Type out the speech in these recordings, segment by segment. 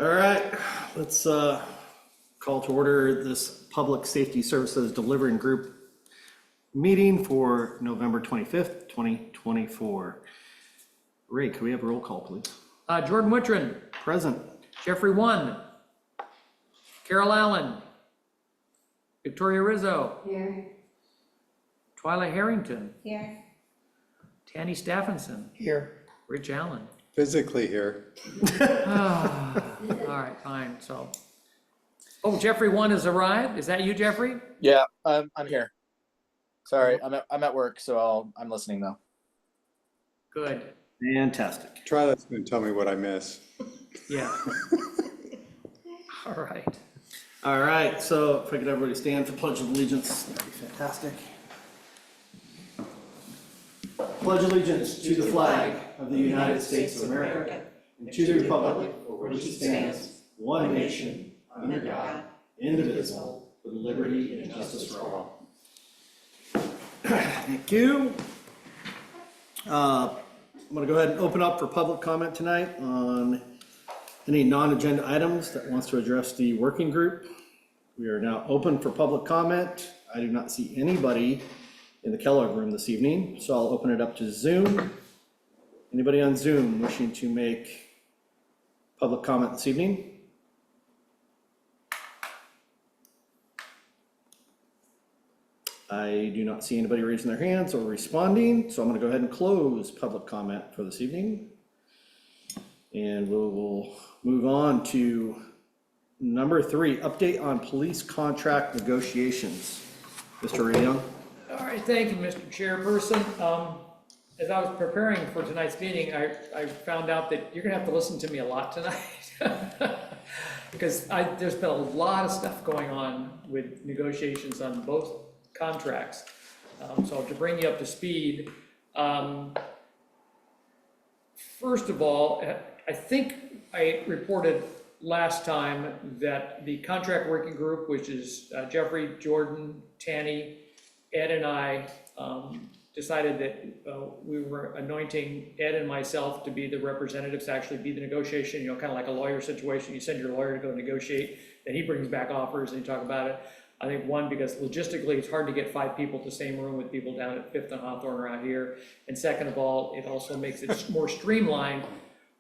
All right, let's call to order this Public Safety Services Delivering Group meeting for November 25th, 2024. Ray, can we have a roll call, please? Jordan Wittrin, Present. Jeffrey One, Carol Allen, Victoria Rizzo, Here. Twyla Harrington, Here. Tanny Stephenson, Here. Rich Allen. Physically here. All right, fine, so. Oh, Jeffrey One has arrived. Is that you, Jeffrey? Yeah, I'm here. Sorry, I'm at work, so I'm listening though. Good, Fantastic. Try that's going to tell me what I miss. yeah. All right. All right, so if I could everybody stand for Pledge of Allegiance, that'd be fantastic. Pledge allegiance to the flag of the United States of America and to the republic for which it stands, one nation, under God, indivisible, with liberty and justice for all. Thank you. I'm going to go ahead and open up for public comment tonight on any non-agenda items that wants to address the working group. We are now open for public comment. I do not see anybody in the Kellogg room this evening, so I'll open it up to Zoom. Anybody on Zoom wishing to make public comment this evening? I do not see anybody raising their hands or responding, so I'm going to go ahead and close public comment for this evening. And we will move on to number 3, update on police contract negotiations. Mr. Ray Young. All right, thank you, Mr. Chairperson. As I was preparing for tonight's meeting, I found out that you're gonna have to listen to me a lot tonight. Because there's been a lot of stuff going on with negotiations on both contracts. So to bring you up to speed, first of all, I think I reported last time that the contract working group, which is Jeffrey, Jordan, Tanny, Ed and I decided that we were anointing Ed and myself to be the representatives, to actually be the negotiation, kind of like a lawyer situation. You send your lawyer to go negotiate, then he brings back offers and you talk about it. I think one, because logistically it's hard to get 5 people to the same room with people down at 5th and Hawthorne around here. And second of all, it also makes it more streamlined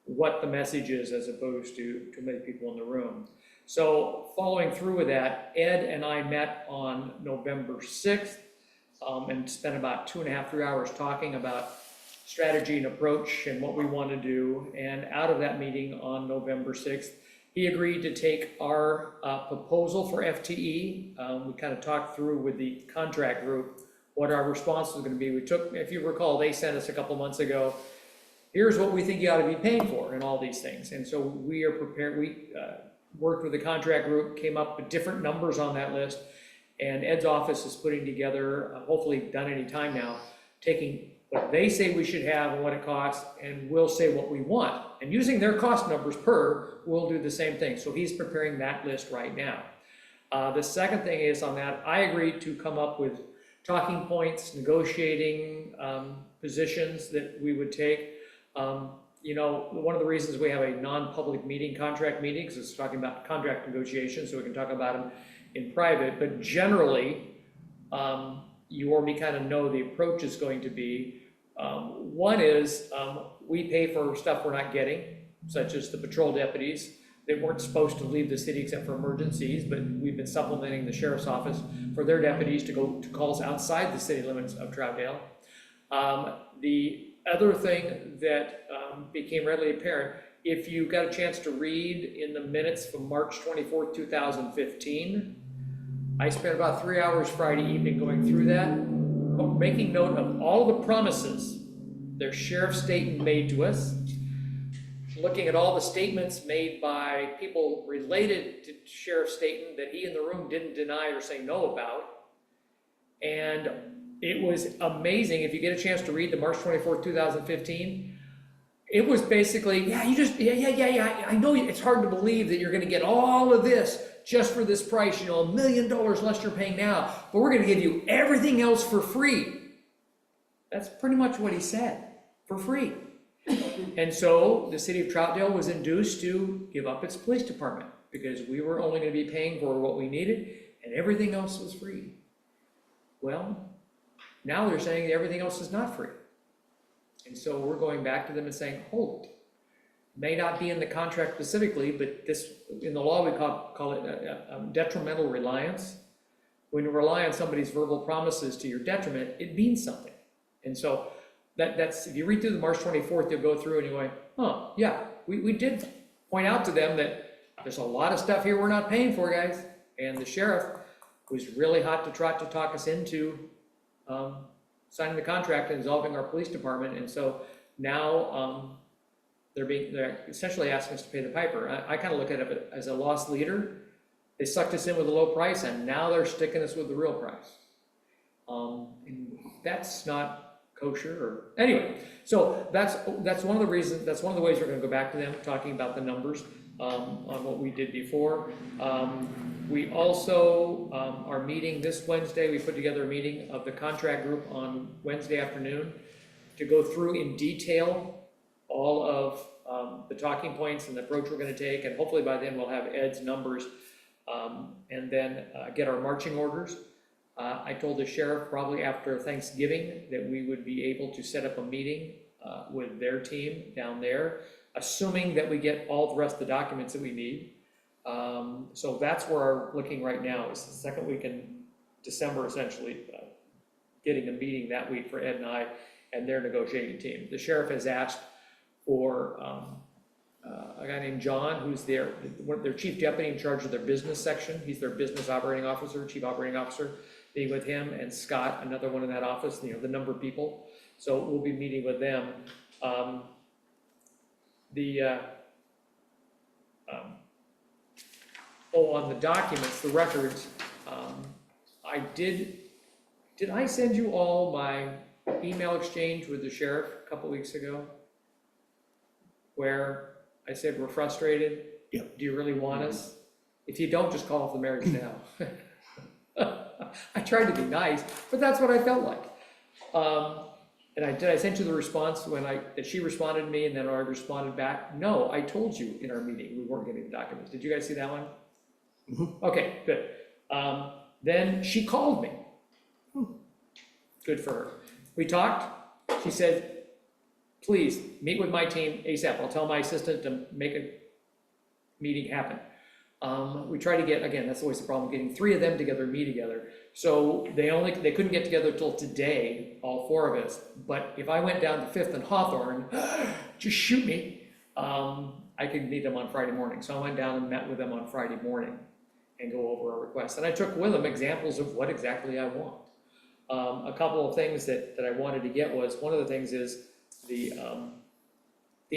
what the message is as opposed to too many people in the room. So following through with that, Ed and I met on November 6th. And spent about 2.5, 3 hours talking about strategy and approach and what we want to do. And out of that meeting on November 6th, he agreed to take our proposal for FTE. We kind of talked through with the contract group what our response was going to be. We took, if you recall, they sent us a couple months ago, here's what we think you ought to be paying for and all these things. And so we are prepared. We worked with the contract group, came up with different numbers on that list. And Ed's office is putting together, hopefully done any time now, taking what they say we should have and what it costs, and we'll say what we want. And using their cost numbers per, we'll do the same thing. So he's preparing that list right now. The second thing is on that, I agreed to come up with talking points, negotiating positions that we would take. One of the reasons we have a non-public meeting, contract meetings, is talking about contract negotiations, so we can talk about them in private, but generally, you already kind of know the approach is going to be. One is we pay for stuff we're not getting, such as the patrol deputies. They weren't supposed to leave the city except for emergencies, but we've been supplementing the sheriff's office for their deputies to go to calls outside the city limits of Troutdale. The other thing that became readily apparent, if you got a chance to read in the minutes from March 24th, 2015, I spent about 3 hours Friday evening going through that, making note of all the promises their Sheriff Staten made to us, looking at all the statements made by people related to Sheriff Staten that he in the room didn't deny or say no about. And it was amazing. If you get a chance to read the March 24th, 2015, it was basically, I know it's hard to believe that you're going to get all of this just for this price, $1 million less you're paying now, but we're going to give you everything else for free. That's pretty much what he said, for free. And so the city of Troutdale was induced to give up its police department because we were only gonna be paying for what we needed and everything else was free. Well, now they're saying that everything else is not free. And so we're going back to them and saying, hold it. May not be in the contract specifically, but this, in the law, we call it a detrimental reliance. When you rely on somebody's verbal promises to your detriment, it means something. And so that's, if you read through the March 24th, you'll go through and you're going, huh, yeah, we did point out to them that there's a lot of stuff here we're not paying for, guys. And the sheriff was really hot to try to talk us into signing the contract and dissolving our police department. And so now they're essentially asking us to pay the piper. I kind of look at it as a lost leader. They sucked us in with a low price and now they're sticking us with the real price. And that's not kosher or, anyway, so that's one of the reasons, that's one of the ways we're gonna go back to them, talking about the numbers on what we did before. We also are meeting this Wednesday. We put together a meeting of the contract group on Wednesday afternoon to go through in detail all of the talking points and the approach we're gonna take, and hopefully by then we'll have Ed's numbers, and then get our marching orders. I told the sheriff probably after Thanksgiving that we would be able to set up a meeting with their team down there, assuming that we get all the rest of the documents that we need. So that's where we're looking right now, is the second week in December, essentially, getting a meeting that week for Ed and I and their negotiating team. The sheriff has asked for a guy named John, who's their chief deputy in charge of their business section. He's their business operating officer, chief operating officer, being with him, and Scott, another one in that office, the number of people. So we'll be meeting with them. On the documents, the records, did I send you all my email exchange with the sheriff a couple weeks ago? Where I said, we're frustrated. Yep. Do you really want us? If you don't, just call off the marriage now. I tried to be nice, but that's what I felt like. And I sent you the response that she responded to me, and then I responded back. No, I told you in our meeting we weren't getting the documents. Did you guys see that one? Mm-hmm. Okay, good. Then she called me. Good for her. We talked. She said, please meet with my team ASAP. I'll tell my assistant to make a meeting happen. We try to get, again, that's always the problem, getting 3 of them together, me together. So they couldn't get together till today, all 4 of us. But if I went down to 5th and Hawthorne, just shoot me, I could meet them on Friday morning. So I went down and met with them on Friday morning and go over our requests. And I took with them examples of what exactly I want. A couple of things that I wanted to get was, one of the things is the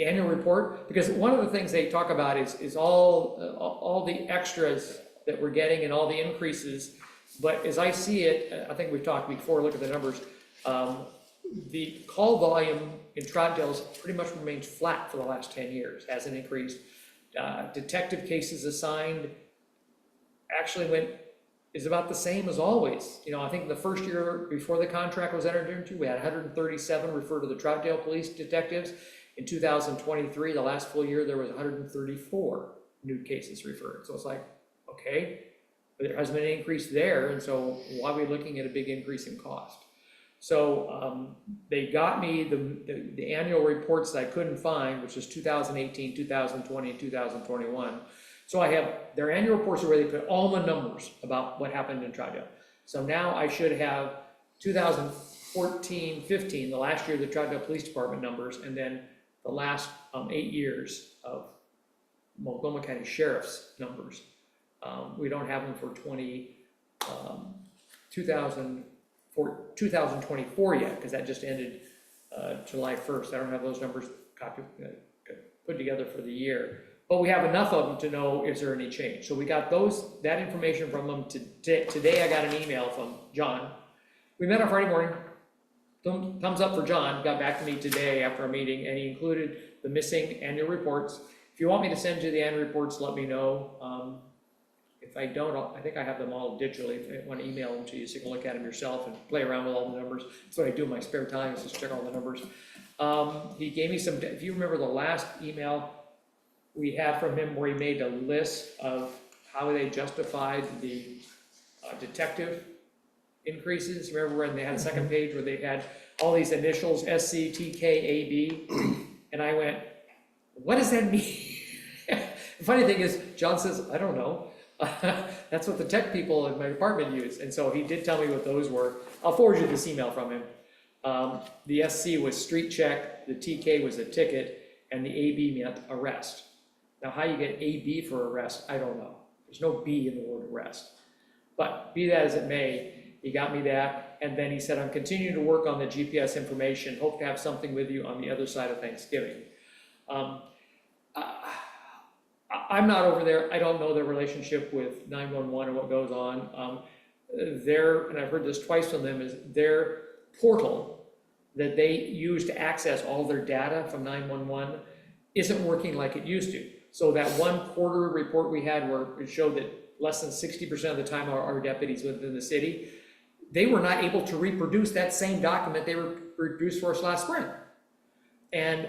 annual report, because one of the things they talk about is all the extras that we're getting and all the increases. But as I see it, I think we've talked before, look at the numbers, the call volume in Troutdale's pretty much remained flat for the last 10 years, hasn't increased. Detective cases assigned actually is about the same as always. I think the first year before the contract was entered into, we had 137 refer to the Troutdale police detectives. In 2023, the last full year, there was 134 new cases referred. So it's like, okay, but there hasn't been an increase there, and so why are we looking at a big increase in cost? So they got me the annual reports that I couldn't find, which is 2018, 2020, and 2021. So I have their annual reports where they put all the numbers about what happened in Troutdale. So now I should have 2014, 15, the last year of the Troutdale Police Department numbers, and then the last 8 years of Multnomah County Sheriff's numbers. We don't have them for 2024 yet, because that just ended July 1st. I don't have those numbers put together for the year. But we have enough of them to know is there any change. So we got that information from them today. Today I got an email from John. We met on Friday morning. Thumbs up for John. Got back to me today after a meeting, and he included the missing annual reports. If you want me to send you the annual reports, let me know. If I don't, I think I have them all digitally. If I want to email them to you so you can look at them yourself and play around with all the numbers. That's what I do in my spare time, is just check all the numbers. He gave me some, if you remember the last email we had from him where he made a list of how they justified the detective increases, remember when they had a second page where they had all these initials, SC, TK, AB, and I went, what does that mean? The funny thing is, John says, I don't know. That's what the tech people in my department use, and so he did tell me what those were. I'll forward you this email from him. The SC was street check, the TK was a ticket, and the AB meant arrest. Now, how you get AB for arrest, I don't know. There's no B in the word arrest. But be that as it may, he got me that, and then he said, I'm continuing to work on the GPS information, hope to have something with you on the other side of Thanksgiving. I'm not over there, I don't know their relationship with 911 and what goes on. And I've heard this twice from them, is their portal that they use to access all their data from 911 isn't working like it used to. So that one quarter report we had where it showed that less than 60% of the time our deputies within the city, they were not able to reproduce that same document they reproduced for us last spring. And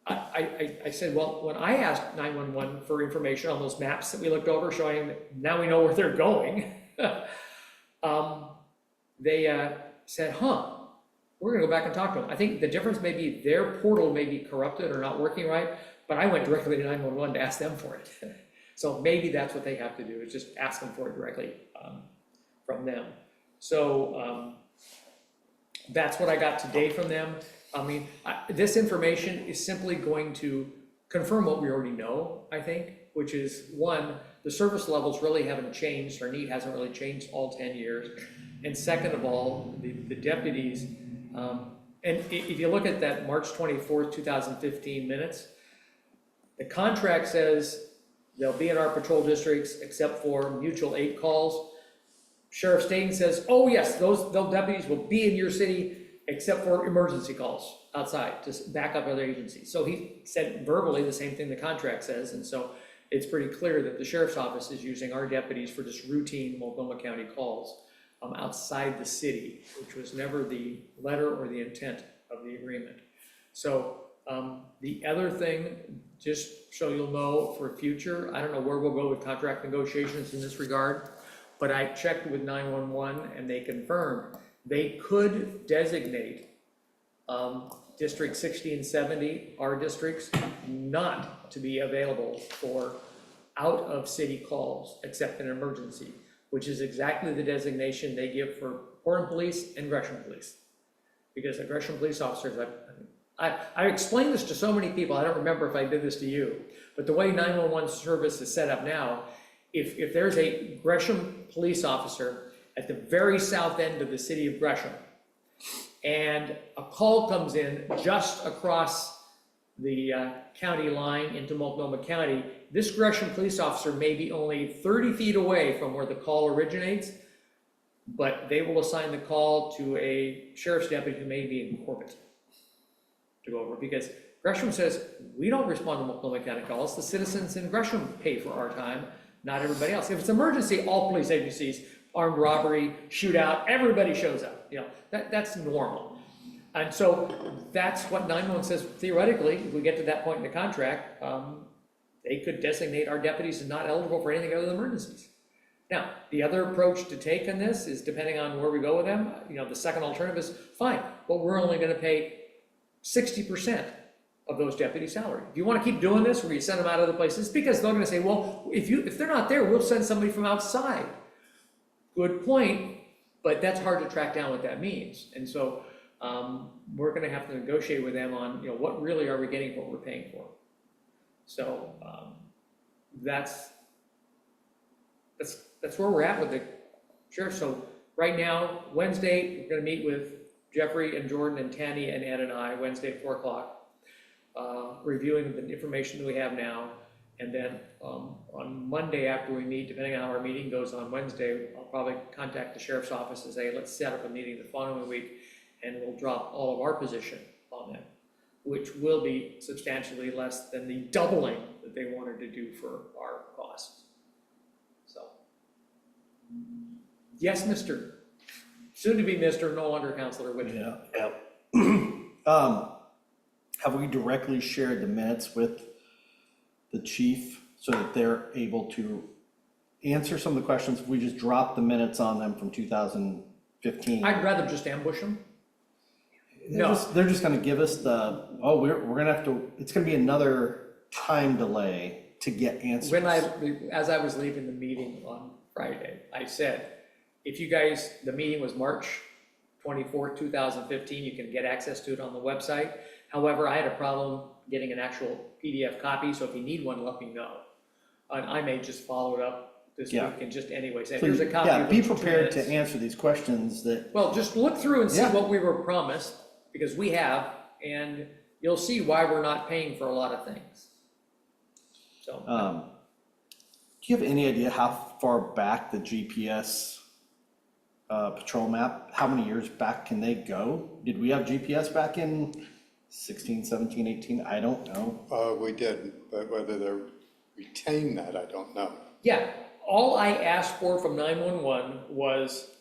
I said, well, when I asked 911 for information on those maps that we looked over showing that now we know where they're going, they said, we're gonna go back and talk to them. I think the difference may be their portal may be corrupted or not working right, but I went directly to 911 to ask them for it. So maybe that's what they have to do, is just ask them for it directly from them. So that's what I got today from them. I mean, this information is simply going to confirm what we already know, I think, which is, one, the service levels really haven't changed, our need hasn't really changed all 10 years. And second of all, the deputies, and if you look at that March 24th, 2015 minutes, the contract says they'll be in our patrol districts except for mutual aid calls. Sheriff Staten says, oh yes, those deputies will be in your city except for emergency calls outside to back up other agencies. So he said verbally the same thing the contract says, and so it's pretty clear that the sheriff's office is using our deputies for just routine Multnomah County calls outside the city, which was never the letter or the intent of the agreement. So the other thing, just so you'll know for future, I don't know where we'll go with contract negotiations in this regard, but I checked with 911 and they confirmed they could designate District 60 and 70, our districts, not to be available for out-of-city calls except in emergency, which is exactly the designation they give for Portland Police and Gresham Police. Because the Gresham police officers, I explained this to so many people, I don't remember if I did this to you, but the way 911 service is set up now, if there's a Gresham police officer at the very south end of the city of Gresham, and a call comes in just across the county line into Multnomah County, this Gresham police officer may be only 30 feet away from where the call originates, but they will assign the call to a sheriff's deputy who may be in Corbett to go over, because Gresham says, we don't respond to Multnomah County calls, the citizens in Gresham pay for our time, not everybody else. If it's emergency, all police agencies, armed robbery, shootout, everybody shows up, you know, that's normal. And so that's what 911 says, theoretically, if we get to that point in the contract, they could designate our deputies as not eligible for anything other than emergencies. Now, the other approach to take in this is, depending on where we go with them, you know, the second alternative is, fine, but we're only gonna pay 60% of those deputy salary. If you wanna keep doing this, where you send them out other places, because they're gonna say, well, if they're not there, we'll send somebody from outside. Good point, but that's hard to track down what that means. And so we're gonna have to negotiate with them on, you know, what really are we getting for what we're paying for. So that's where we're at with the sheriff. So right now, Wednesday, we're gonna meet with Jeffrey and Jordan and Tanny and Ed and I, Wednesday at 4 o'clock, reviewing the information that we have now. And then on Monday after we meet, depending on how our meeting goes on Wednesday, I'll probably contact the sheriff's office and say, let's set up a meeting the following week, and we'll drop all of our position on them, which will be substantially less than the doubling that they wanted to do for our costs. So, yes, Mr. Soon to be Mr. No longer Counselor Whitney. Yeah. have we directly shared the minutes with the chief so that they're able to answer some of the questions? If we just drop the minutes on them from 2015. I'd rather just ambush them. They're just gonna give us the, oh, we're gonna have to, it's gonna be another time delay to get answers. As I was leaving the meeting on Friday, I said, if you guys, the meeting was March 24th, 2015, you can get access to it on the website. However, I had a problem getting an actual PDF copy, so if you need one, let me know. And I may just follow it up this week and just anyway say, here's a copy. Yeah, of be the 2 prepared to minutes. answer these questions that, Well, just look through and see Yeah. what we were promised, because we have, and you'll see why we're not paying for a lot of things. So, do you have any idea how far back the GPS patrol map, how many years back can they go? Did we have GPS back in 16, 17, 18? I don't know. We did, but whether they retain that, I don't know. yeah, all I asked for from 911 was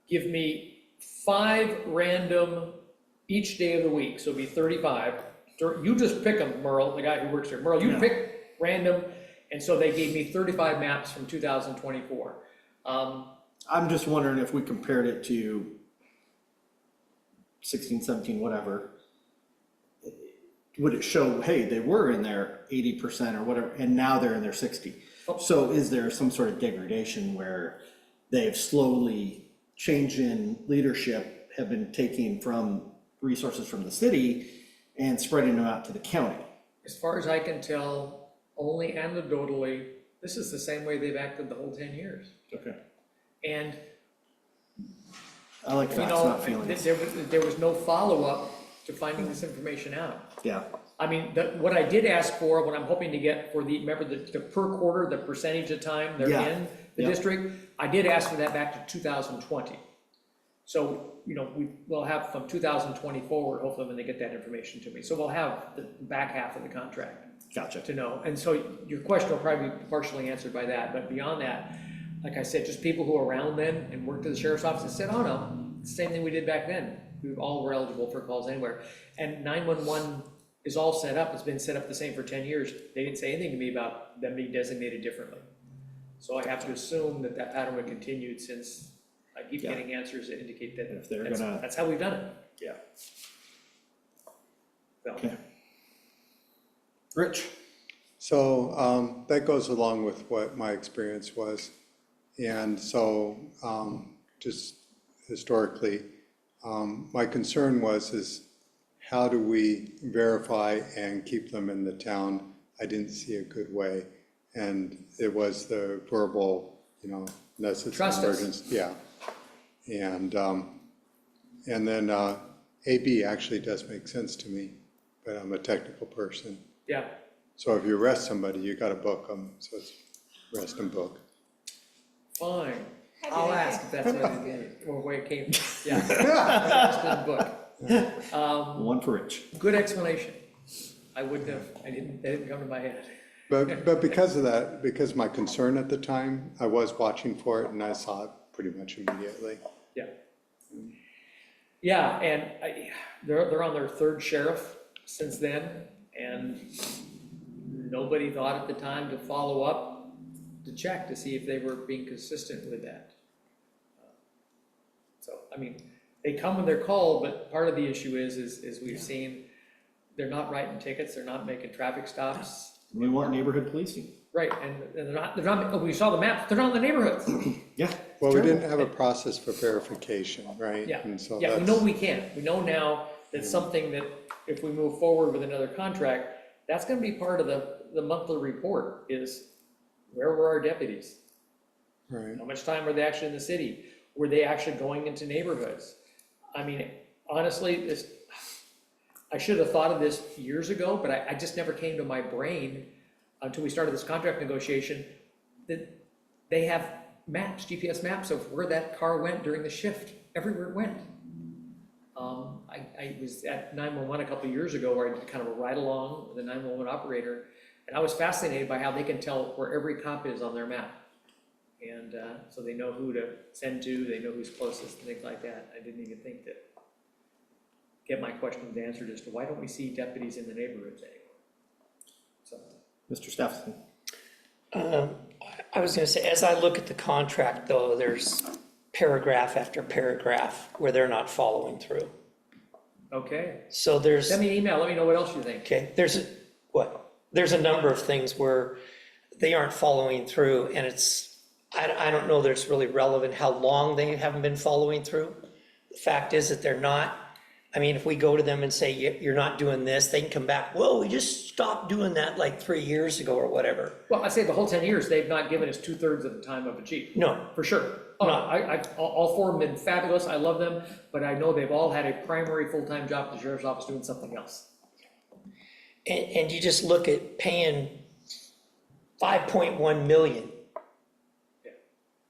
give me 5 random each day of the week, so it'd be 35. You just pick them, Merle, the guy who works here. Merle, you Yeah. pick random, and so they gave me 35 maps from 2024. I'm just wondering if we compared it to 16, 17, whatever, would it show, hey, they were in their 80% or whatever, and now they're in their 60? So is there some sort of degradation where they've slowly changed in leadership, have been taking from resources from the city and spreading them out to the county? As far as I can tell, only anecdotally, this is the same way they've acted the whole 10 years. Okay. And, I like you facts, know, not feelings. there was no follow-up to finding this information out. Yeah, I mean, what I did ask for, what I'm hoping to get for remember the per quarter, the percentage of time they're Yeah. in the Yeah. district, I did ask for that back to 2020. So, you know, we'll have from 2020 forward, hopefully when they get that information to me. So we'll have the back half of the contract gotcha. to know. And so your question will probably be partially answered by that, but beyond that, like I said, just people who are around then and worked at the sheriff's office and said, oh no, it's the same thing we did back then. We all were eligible for calls anywhere. And 911 is all set up, it's been set up the same for 10 years. They didn't say anything to me about them being designated differently. So I have to assume that that pattern would continue since I keep Yeah. getting answers that indicate that If they're that's, gonna- that's how we've done it. Yeah. So, Okay. Rich? So that goes along with what my experience was. And so just historically, my concern is how do we verify and keep them in the town? I didn't see a good way. And it was the verbal, necessary Trust us. emergency. Yeah. And then AB actually does make sense to me, but I'm a technical person. yeah, So if you arrest somebody, you gotta book them, so it's arrest and book. fine. I'll ask if that's what it is, or where it came from. Yeah. It's been a book. One for Rich. Good explanation. I wouldn't have, that didn't come to my head. But because of that, because my concern at the time, I was watching for it and I saw it pretty much immediately. Yeah. Yeah, and they're on their 3rd sheriff since then, and nobody thought at the time to follow up to check to see if they were being consistent with that. So, I mean, they come when they're called, but part of the issue is we've seen, they're not writing tickets, they're not making traffic stops. We want neighborhood policing. Right, and they're not, we saw the maps, they're not in the neighborhoods. Yeah. Well, we didn't have a process for verification, right? Yeah, And so yeah, we that's- know we can. We know now that something that if we move forward with another contract, that's gonna be part of the monthly report is where were our deputies? Right. How much time were they actually in the city? Were they actually going into neighborhoods? I mean, honestly, I should have thought of this years ago, but I just never came to my brain until we started this contract negotiation, that they have maps, GPS maps of where that car went during the shift, everywhere it went. I was at 911 a couple of years ago where I did kind of a ride along with the 911 operator, and I was fascinated by how they can tell where every cop is on their map. And so they know who to send to, they know who's closest, and things like that. I didn't even think that get my questions answered as to why don't we see deputies in the neighborhoods anymore? So, Mr. Stephenson. I was gonna say, as I look at the contract though, there's paragraph after paragraph where they're not following through. okay, So there's, send me an email, let me know what else you think. okay, there's a number of things where they aren't following through, and I don't know that it's really relevant how long they haven't been following through. The fact is that they're not. I mean, if we go to them and say, you're not doing this, they can come back, well, we just stopped doing that like 3 years ago or whatever. Well, I say the whole 10 years, they've not given us 2/3 of the time of a chief. No, For sure. Oh, No. all four have been fabulous, I love them, but I know they've all had a primary full-time job at the sheriff's office doing something else. and you just look at paying 5.1 million. Yeah.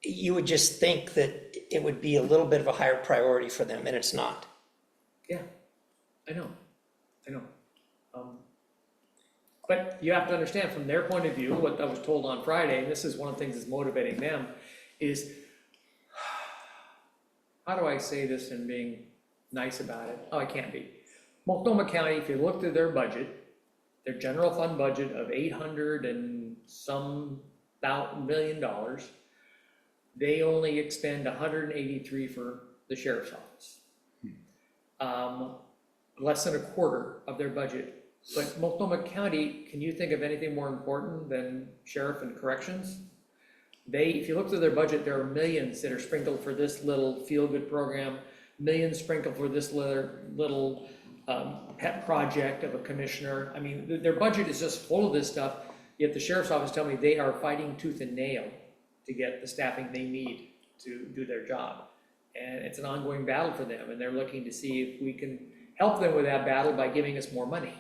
You would just think that it would be a little bit of a higher priority for them, and it's not. Yeah, I know. But you have to understand from their point of view, what I was told on Friday, and this is one of the things that's motivating them, is how do I say this in being nice about it? Oh, I can't be. Multnomah County, if you looked at their budget, their general fund budget of 800 and some million dollars, they only expend 183 for the sheriff's office. Less than a quarter of their budget. But Multnomah County, can you think of anything more important than sheriff and corrections? If you look through their budget, there are millions that are sprinkled for this little feel-good program, millions sprinkled for this little pet project of a commissioner. I mean, their budget is just full of this stuff, yet the sheriff's office tell me they are fighting tooth and nail to get the staffing they need to do their job. And it's an ongoing battle for them, and they're looking to see if we can help them with that battle by giving us more money.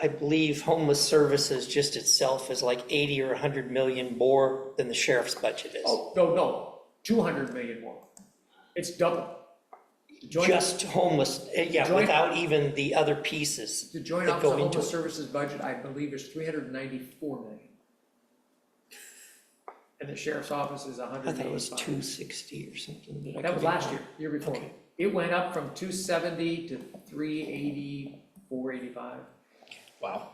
I believe homeless services just itself is like 80 or 100 million more than the sheriff's budget is. Oh, no, 200 million more. It's double. The joint- Just homeless, yeah, Joint- without even the other pieces The Joint that Office go of into Homeless it. Services budget, I believe, is 394 million. And the sheriff's office is I thought it was 185. 260 or something. Did I That was could be last wrong? year before. Okay. It went up from 270 to 380, 485. Wow.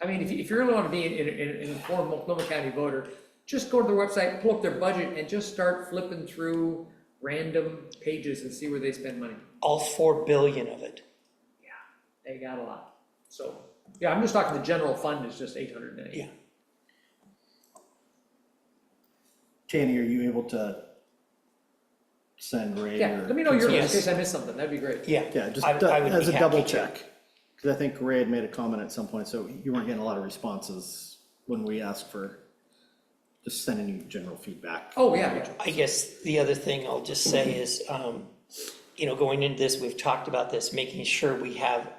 I mean, if you really want to be an informed Multnomah County voter, just go to their website, pull up their budget, and just start flipping through random pages and see where they spend money. All 4 billion of it. Yeah, they got a lot. So, yeah, I'm just talking the general fund is just 800 million. Yeah. Tanny, are you able to send Ray? Yeah, or let me know yours in Yes. case I missed something, that'd be great. Yeah. Yeah, just I would as be a double happy to. check. Because I think Ray had made a comment at some point, so you weren't getting a lot of responses when we asked for just sending you general feedback. Oh, yeah. I guess the other thing I'll just say is, going into this, we've talked about this, making sure we have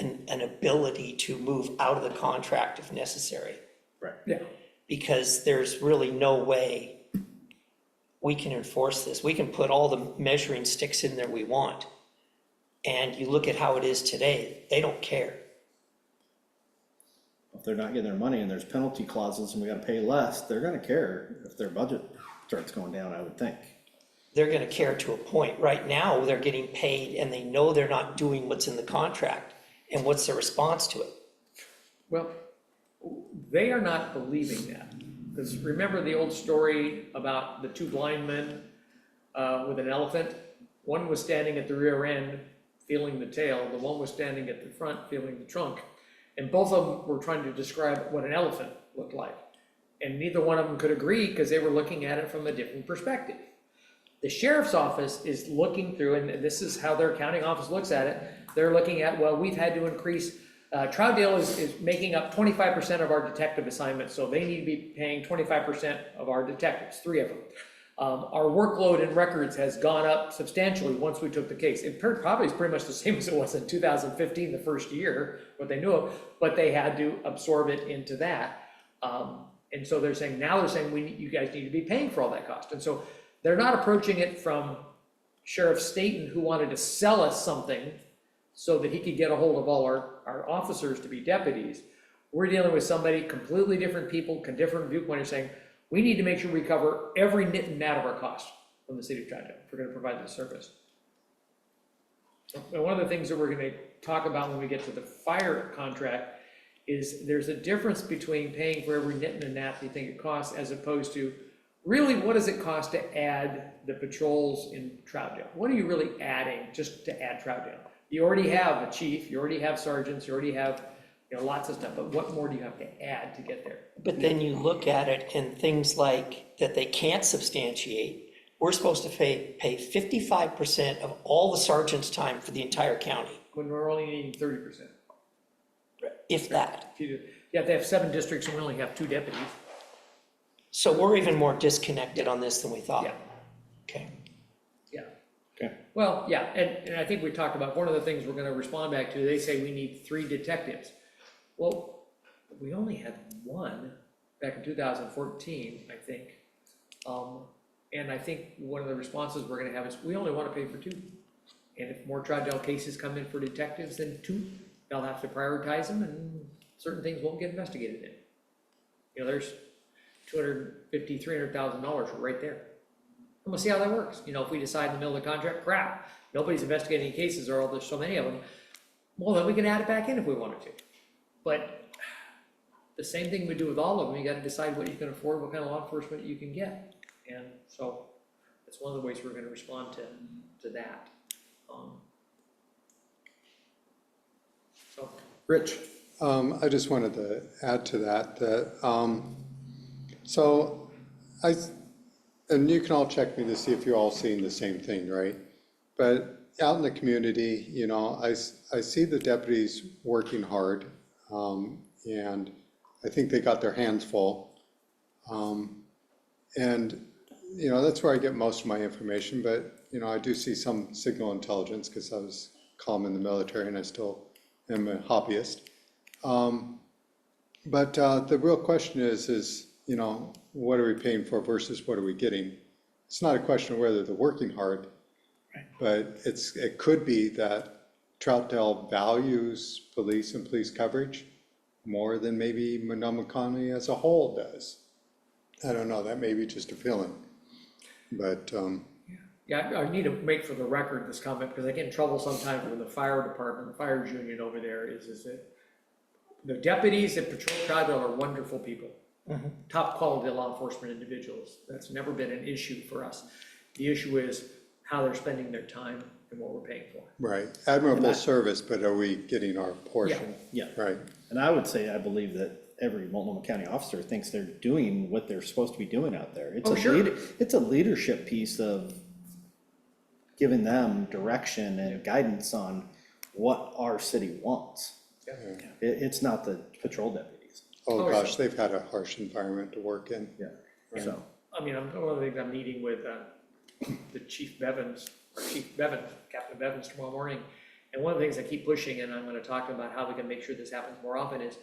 an ability to move out of the contract if necessary. Right. Yeah, Because there's really no way we can enforce this. We can put all the measuring sticks in there we want. And you look at how it is today, they don't care. If they're not getting their money and there's penalty clauses and we gotta pay less, they're gonna care if their budget starts going down, I would think. They're gonna care to a point. Right now, they're getting paid and they know they're not doing what's in the contract. And what's the response to it? well, they are not believing that. Because remember the old story about the two blind men with an elephant? One was standing at the rear end feeling the tail, the one was standing at the front feeling the trunk. And both of them were trying to describe what an elephant looked like. And neither one of them could agree because they were looking at it from a different perspective. The sheriff's office is looking through, and this is how their accounting office looks at it. They're looking at, well, we've had to increase, Troutdale is making up 25% of our detective assignments, so they need to be paying 25% of our detectives, 3 of them. Our workload in records has gone up substantially once we took the case. It probably is pretty much the same as it was in 2015, the first year, what they knew of, but they had to absorb it into that. And so they're saying, you guys need to be paying for all that cost. And so they're not approaching it from Sheriff Staten, who wanted to sell us something so that he could get a hold of all our officers to be deputies. We're dealing with somebody, completely different people, different viewpoint, saying, we need to make sure we cover every nit and nat of our cost from the city of Troutdale if we're gonna provide this service. And one of the things that we're gonna talk about when we get to the fire contract is there's a difference between paying for every nit and gnat you think it costs, as opposed to really, what does it cost to add the patrols in Troutdale? What are you really adding just to add Troutdale? You already have a chief, you already have sergeants, you already have, lots of stuff, but what more do you have to add to get there? But then you look at it and things like that they can't substantiate. We're supposed to pay 55% of all the sergeant's time for the entire county, When we're only needing 30%. if that. You have to have 7 districts and we only have 2 deputies. So we're even more disconnected on this than we thought. Yeah. Okay. Yeah. Okay. Well, yeah, and I think we talked about, one of the things we're gonna respond back to, they say we need 3 detectives. Well, we only had 1 back in 2014, I think. And I think one of the responses we're gonna have is, we only wanna pay for 2. And if more Troutdale cases come in for detectives than 2, they'll have to prioritize them and certain things won't get investigated in. There's $250,000, $300,000 right there. And we'll see how that works. If we decide in the middle of the contract, crap, nobody's investigating any cases, or there's so many of them, well, then we can add it back in if we wanted to. But the same thing we do with all of them, you gotta decide what you can afford, what kind of law enforcement you can get. And so, that's one of the ways we're gonna respond to that. So, Rich? I just wanted to add to that, and you can all check me to see if you're all seeing the same thing, right? But out in the community, I see the deputies working hard, and I think they got their hands full. And, that's where I get most of my information, but, I do see some signal intelligence because I was calm in the military and I still am a hobbyist. But the real question is, what are we paying for versus what are we getting? It's not a question of whether they're working hard, but it could be that Troutdale values police and police coverage more than maybe Monoma County as a whole does. I don't know, that may be just a feeling, but, yeah, I need to make for the record this comment, because I get in trouble sometimes with the fire department, the fires union over there, is that the deputies that patrol Troutdale are wonderful people. Top quality law enforcement individuals. That's never been an issue for us. The issue is how they're spending their time and what we're paying for. right, admirable service, but are we getting our portion? Yeah. Right, And I would say, I believe that every Multnomah County officer thinks they're doing what they're supposed to be doing out there. It's it's a leadership piece of giving them direction and guidance on what our city wants. Yeah. It's not the patrol deputies. oh Oh, gosh, they've had a harsh environment to work in. Yeah, so, One of the things I'm meeting with the Captain Bevins tomorrow morning. And one of the things I keep pushing, and I'm gonna talk about how we can make sure this happens more often, is,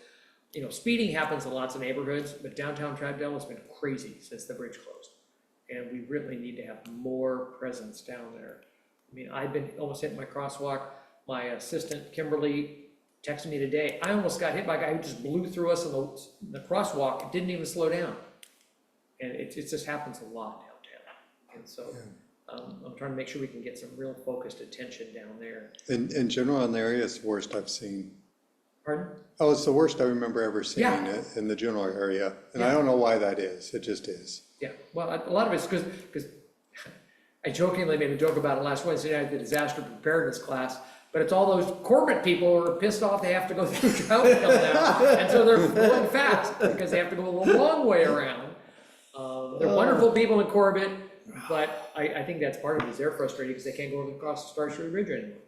speeding happens in lots of neighborhoods, but downtown Troutdale has been crazy since the bridge closed. And we really need to have more presence down there. I've been almost hitting my crosswalk. My assistant, Kimberly, texted me today. I almost got hit by a guy who just blew through us in the crosswalk, didn't even slow down. And it just happens a lot downtown. And so I'm trying to make sure we can get some real focused attention down there. In general, in the area, it's the worst I've seen. Pardon? Oh, it's the worst I remember ever seeing Yeah. it in the general area, and I Yeah. don't know why that is, it just is. Yeah, well, a lot of it's because I jokingly made a joke about it last Wednesday night at the disaster preparedness class, but it's all those corporate people who are pissed off they have to go through Troutdale now, and so they're going fast because they have to go a long way around. They're wonderful people in Corbett, but I think that's part of it, is they're frustrated because they can't go across the Star Street Bridge anymore.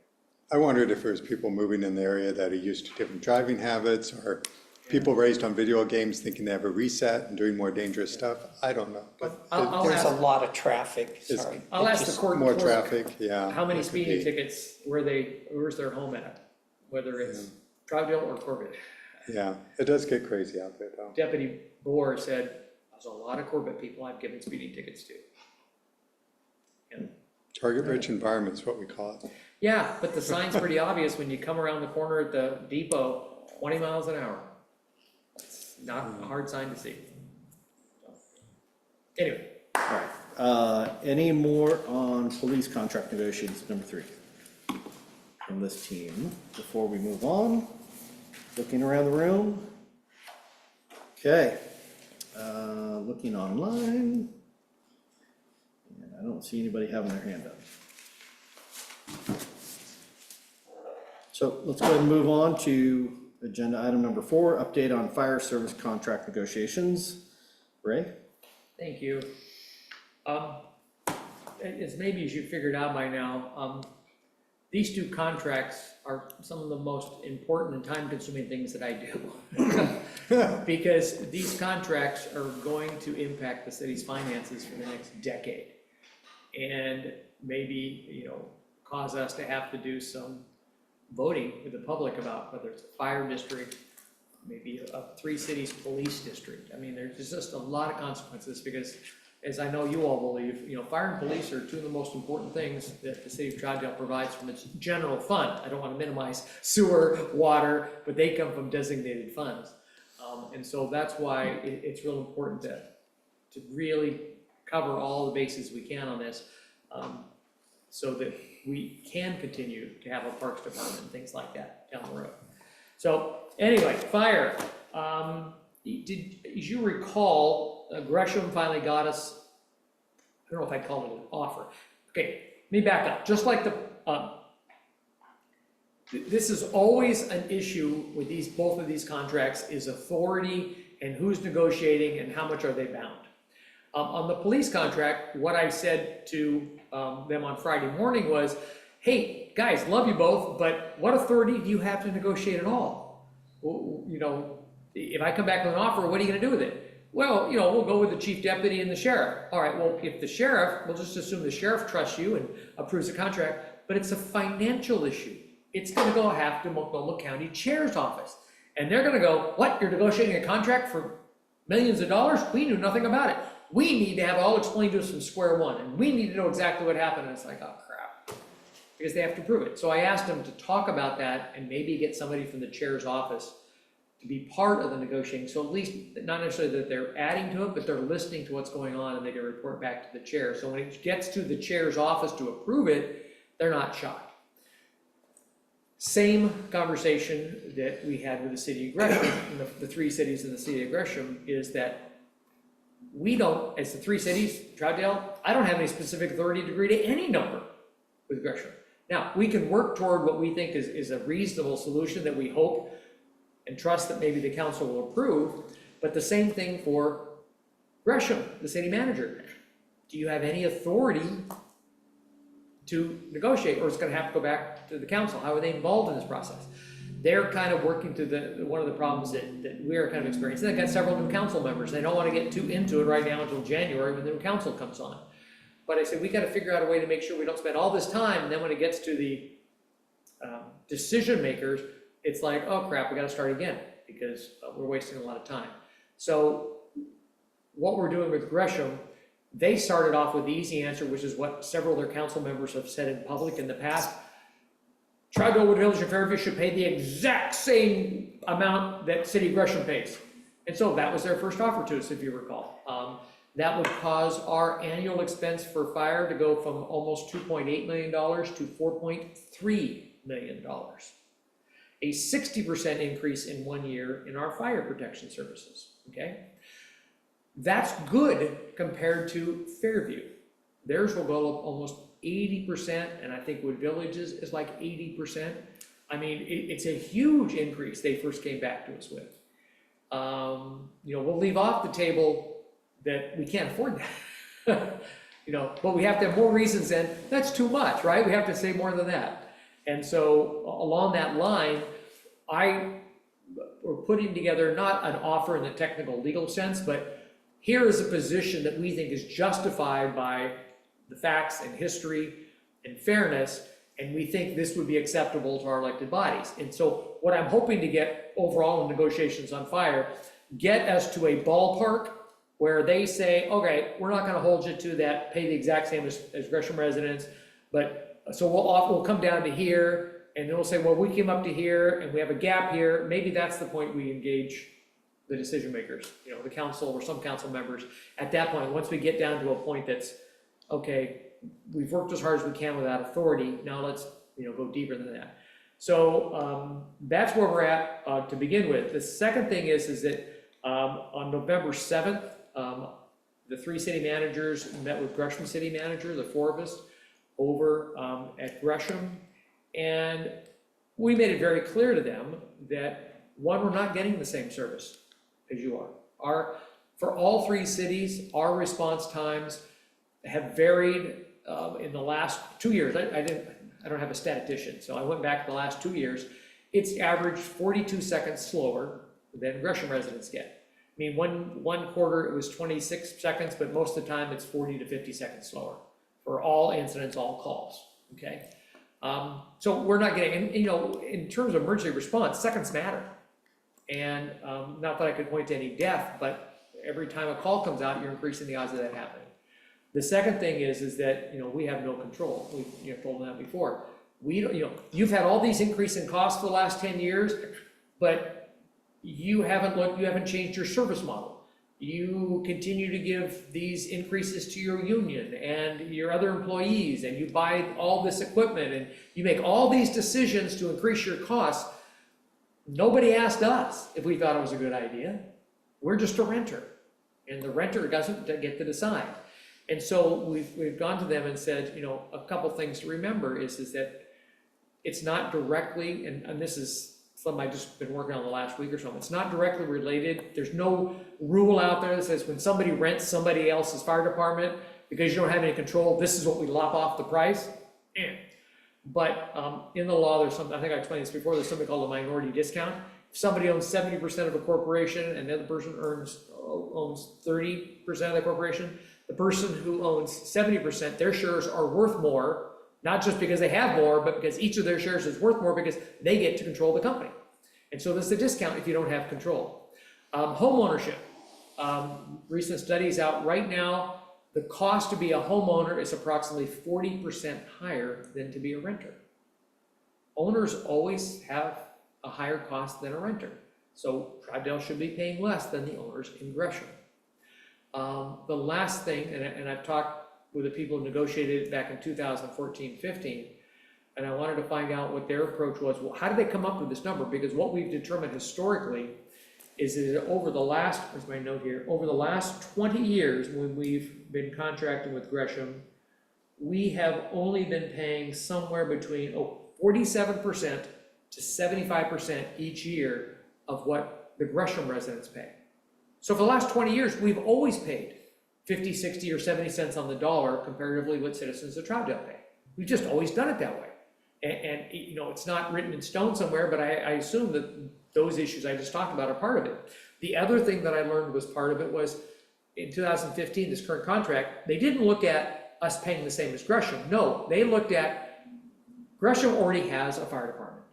I wondered if there's people moving in the area that are used to different driving habits, or people raised on video games thinking they have a reset and doing more dangerous stuff. I don't know, but I'll There's a ask, lot of traffic, It's- sorry. I'll It ask the just- court more clerk, traffic, yeah. how many it could speeding be. tickets where's their home at, whether it's Troutdale or Corbett. Yeah, it does get crazy out there though. Deputy Boer said, there's a lot of Corbett people I've given speeding tickets to. And, Target-rich environment's what we call it. yeah, but the sign's pretty obvious when you come around the corner at the depot, 20 miles an hour. It's not a hard sign to see. So, anyway, all right. Any more on police contract negotiations, number 3? from this team before we move on? Looking around the room. Okay, looking online. And I don't see anybody having their hand up. So let's go ahead and move on to agenda item number 4, update on fire service contract negotiations. Ray? Thank you. As maybe as you figured out by now, these 2 contracts are some of the most important and time-consuming things that I do. Because these contracts are going to impact the city's finances for the next decade. And maybe, you know, cause us to have to do some voting with the public about whether it's a fire district, maybe a 3 cities police district. I mean, there's just a lot of consequences because, as I know you all believe, you know, fire and police are 2 of the most important things that the city of Troutdale provides from its general fund. I don't want to minimize sewer, water, but they come from designated funds. And so that's why it's real important to really cover all the bases we can on this, so that we can continue to have a parks department and things like that down the road. So anyway, fire. As you recall, Gresham finally got us, I don't know if I'd call it an offer. Okay, let me back up. Just like this is always an issue with both of these contracts is authority and who's negotiating and how much are they bound. On the police contract, what I said to them on Friday morning was, hey, guys, love you both, but what authority do you have to negotiate at all? Well, you know, if I come back with an offer, what are you gonna do with it? Well, you know, we'll go with the chief deputy and the sheriff. All right, well, if the sheriff, we'll just assume the sheriff trusts you and approves the contract, but it's a financial issue. It's gonna go have to Multnomah County Chair's office. And they're gonna go, what, you're negotiating a contract for millions of dollars? We knew nothing about it. We need to have it all explained to us from square one, and we need to know exactly what happened. And it's like, oh crap, because they have to prove it. So I asked them to talk about that and maybe get somebody from the chair's office to be part of the negotiating. So at least, not necessarily that they're adding to it, but they're listening to what's going on and they can report back to the chair. So when it gets to the chair's office to approve it, they're not shocked. Same conversation that we had with the city of Gresham, the 3 cities in the city of Gresham, is that we don't, as the 3 cities, Troutdale, I don't have any specific authority to agree to any number with Gresham. Now, we can work toward what we think is a reasonable solution that we hope and trust that maybe the council will approve, but the same thing for Gresham, the city manager. Do you have any authority to negotiate, or it's gonna have to go back to the council? How are they involved in this process? They're kind of working through one of the problems that we're kind of experiencing. They've got several new council members. They don't want to get too into it right now until January when the new council comes on. But I said, we got to figure out a way to make sure we don't spend all this time, and then when it gets to the decision makers, it's like, oh crap, we got to start again because we're wasting a lot of time. So what we're doing with Gresham, they started off with the easy answer, which is what several of their council members have said in public in the past. Troutdale, Wood Village, and Fairview should pay the exact same amount that City of Gresham pays. And so that was their first offer to us, if you recall. That would cause our annual expense for fire to go from almost $2.8 million to $4.3 million. A 60% increase in 1 year in our fire protection services, okay? That's good compared to Fairview. Theirs will go up almost 80%, and I think Wood Village's is like 80%. I mean, it's a huge increase they first came back to us with. You know, we'll leave off the table that we can't afford that. You know, but we have to have more reasons than that's too much, right? We have to say more than that. And so along that line, we're putting together not an offer in the technical legal sense, but here is a position that we think is justified by the facts and history and fairness, and we think this would be acceptable to our elected bodies. And so what I'm hoping to get overall in negotiations on fire, get us to a ballpark where they say, okay, we're not gonna hold you to that, pay the exact same as Gresham residents, but so we'll come down to here, and then we'll say, well, we came up to here and we have a gap here. Maybe that's the point we engage the decision makers, you know, the council or some council members. At that point, once we get down to a point that's, okay, we've worked as hard as we can without authority, now let's, you know, go deeper than that. So that's where we're at to begin with. The second thing is that on November 7th, the 3 city managers met with Gresham city manager, the 4 of us, over at Gresham. And we made it very clear to them that, one, we're not getting the same service as you are. For all 3 cities, our response times have varied in the last 2 years. I don't have a statistician, so I went back the last 2 years. It's averaged 42 seconds slower than Gresham residents get. I mean, one quarter it was 26 seconds, but most of the time it's 40 to 50 seconds slower for all incidents, all calls, okay? So we're not getting, and, you know, in terms of emergency response, seconds matter. And not that I could point to any death, but every time a call comes out, you're increasing the odds of that happening. The second thing is that, you know, we have no control. We've told them that before. We don't, you know, you've had all these increase in costs for the last 10 years, but you haven't changed your service model. You continue to give these increases to your union and your other employees, and you buy all this equipment, and you make all these decisions to increase your costs. Nobody asked us if we thought it was a good idea. We're just a renter, and the renter doesn't get to decide. And so we've gone to them and said, you know, a couple things to remember is that it's not directly, and this is something I've just been working on the last week or so, it's not directly related. There's no rule out there that says when somebody rents somebody else's fire department, because you don't have any control, this is what we lop off the price. But in the law, there's something, I think I explained this before, there's something called a minority discount. If somebody owns 70% of a corporation and the other person owns 30% of the corporation, the person who owns 70%, their shares are worth more, not just because they have more, but because each of their shares is worth more because they get to control the company. And so there's a discount if you don't have control. Home ownership. Recent studies out right now, the cost to be a homeowner is approximately 40% higher than to be a renter. Owners always have a higher cost than a renter. So Troutdale should be paying less than the owners in Gresham. The last thing, and I've talked with the people who negotiated it back in 2014-15, and I wanted to find out what their approach was. Well, how did they come up with this number? Because what we've determined historically is that over the last, where's my note here, over the last 20 years when we've been contracting with Gresham, we have only been paying somewhere between 47% to 75% each year of what the Gresham residents pay. So for the last 20 years, we've always paid 50, 60, or 70 cents on the dollar comparatively what citizens of Troutdale pay. We've just always done it that way. And you know, it's not written in stone somewhere, but I assume that those issues I just talked about are part of it. The other thing that I learned was part of it was in 2015, this current contract, they didn't look at us paying the same as Gresham. No, they looked at Gresham already has a fire department.